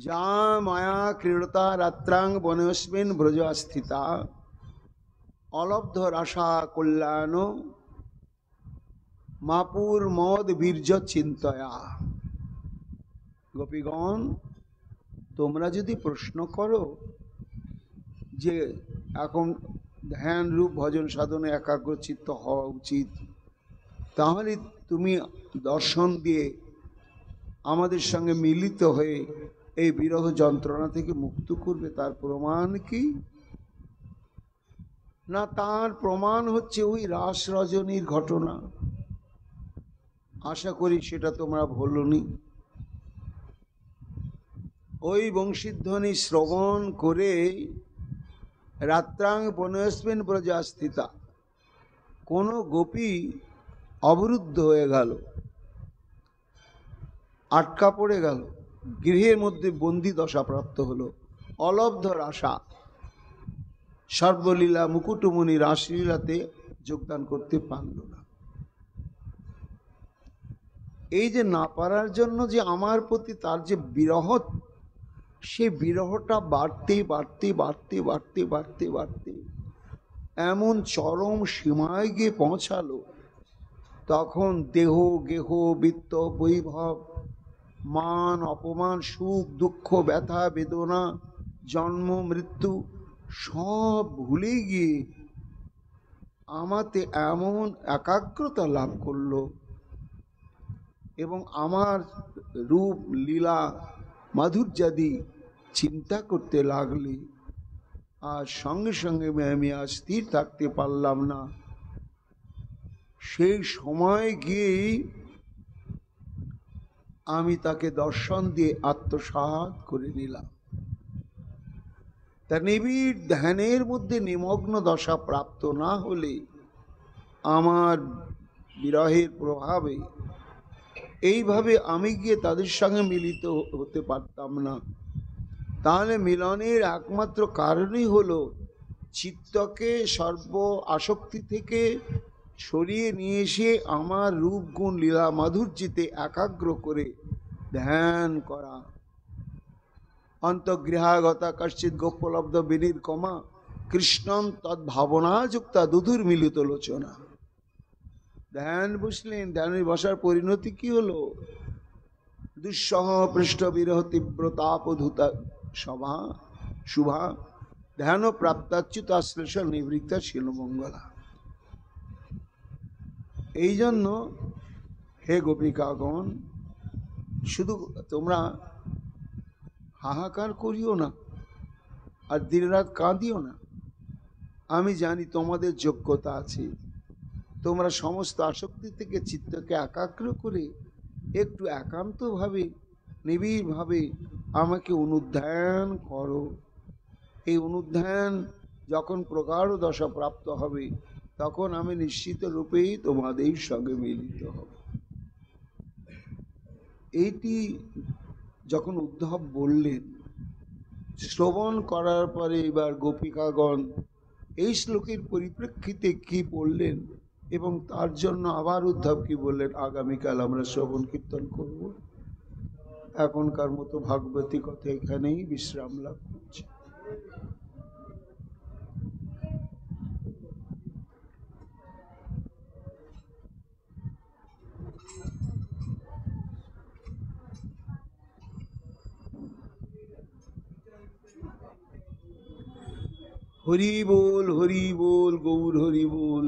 Speaker 1: যা মায়া ক্রীড়তা রাত্রাং বনস্মিন ব্রজ স্থিতা অলব্ধ রাশা কল্যাণ মাপুর মদ বীর্য চিন্তয়া। গোপীগণ, তোমরা যদি প্রশ্ন করো যে এখন ধ্যান রূপ ভজন সাধনে একাগ্রচিত্ত হওয়া উচিত, তাহলে তুমি দর্শন দিয়ে আমাদের সঙ্গে মিলিত হয়ে এই বিরহ যন্ত্রণা থেকে মুক্ত করবে, তার প্রমাণ কি? না, তার প্রমাণ হচ্ছে ওই রাস রজনীর ঘটনা। আশা করি সেটা তোমরা ভুলোনি। ওই বংশীধ্বনি শ্রবণ করে রাত্রাং বনস্মিন প্রজা স্থিতা, কোনো গোপী অবরুদ্ধ হয়ে গেল, আটকা পড়ে গেল, গৃহের মধ্যে বন্দি দশা প্রাপ্ত হলো, অলব্ধ রাসা, সর্বলীলা মুকুটমণি রাসলীলাতে যোগদান করতে পারল না। এই যে না পারার জন্য যে আমার প্রতি তার যে বিরহ, সে বিরহটা বাড়তে বাড়তে বাড়তে বাড়তে বাড়তে বাড়তে এমন চরম সীমায় গিয়ে পৌঁছালো, তখন দেহ গেহ বিত্ত বৈভব মান অপমান সুখ দুঃখ ব্যথা বেদনা জন্ম মৃত্যু সব ভুলে গিয়ে আমাতে এমন একাগ্রতা লাভ করলো এবং আমার রূপ লীলা মাধুর্যাদি চিন্তা করতে লাগলি। আর সঙ্গে সঙ্গে আমি আর স্থির থাকতে পারলাম না। সেই সময় গিয়েই আমি তাকে দর্শন দিয়ে আত্মসাৎ করে নিলাম। তা নিবিড় ধ্যানের মধ্যে নিমগ্ন দশা প্রাপ্ত না হলে আমার বিরহের প্রভাবে এইভাবে আমি গিয়ে তাদের সঙ্গে মিলিত হতে পারতাম না। তাহলে মিলনের একমাত্র কারণই হলো চিত্তকে সর্ব আসক্তি থেকে সরিয়ে নিয়ে এসে আমার রূপ গুণ লীলা মাধুর্যিতে একাগ্র করে ধ্যান করা। অন্তর্গৃহাগতা কশ্চিৎ গোপলব্ধ বিনির্কমা কৃষ্ণম তদ্ভাবনা যুক্তা দুধুর মিলিত লোচনা। ধ্যান বসলেন, ধ্যানে বসার পরিণতি কি হলো? দুঃসহ পৃষ্ঠ বিরহ তীব্র তাপধূতা সভা শুভা ধ্যান প্রাপ্তাচ্যুত আশ্লেষ নিবৃত্তা ছিল মঙ্গলা। এই জন্য হে গোপিকাগণ, শুধু তোমরা হাহাকার করিও না আর দিনরাত কাঁদিও না। আমি জানি তোমাদের যোগ্যতা আছে, তোমরা সমস্ত আসক্তি থেকে চিত্তকে একাগ্র করে একটু একান্তভাবে নিবিড়ভাবে আমাকে অনুধ্যান করো। এই অনুধ্যান যখন প্রগাঢ় দশা প্রাপ্ত হবে তখন আমি নিশ্চিত রূপেই তোমাদের সঙ্গে মিলিত হব। এইটি যখন উদ্ধব বললেন, শ্রবণ করার পরে এবার গোপিকাগণ এই শ্লোকের পরিপ্রেক্ষিতে কি বললেন এবং তার জন্য আবার উদ্ধব কি বললেন আগামীকাল আমরা শ্রবণ কীর্তন করব। এখনকার মতো ভাগবতী কথা এখানেই বিশ্রাম লাভ করছে। হরি বল গৌর হরি বল।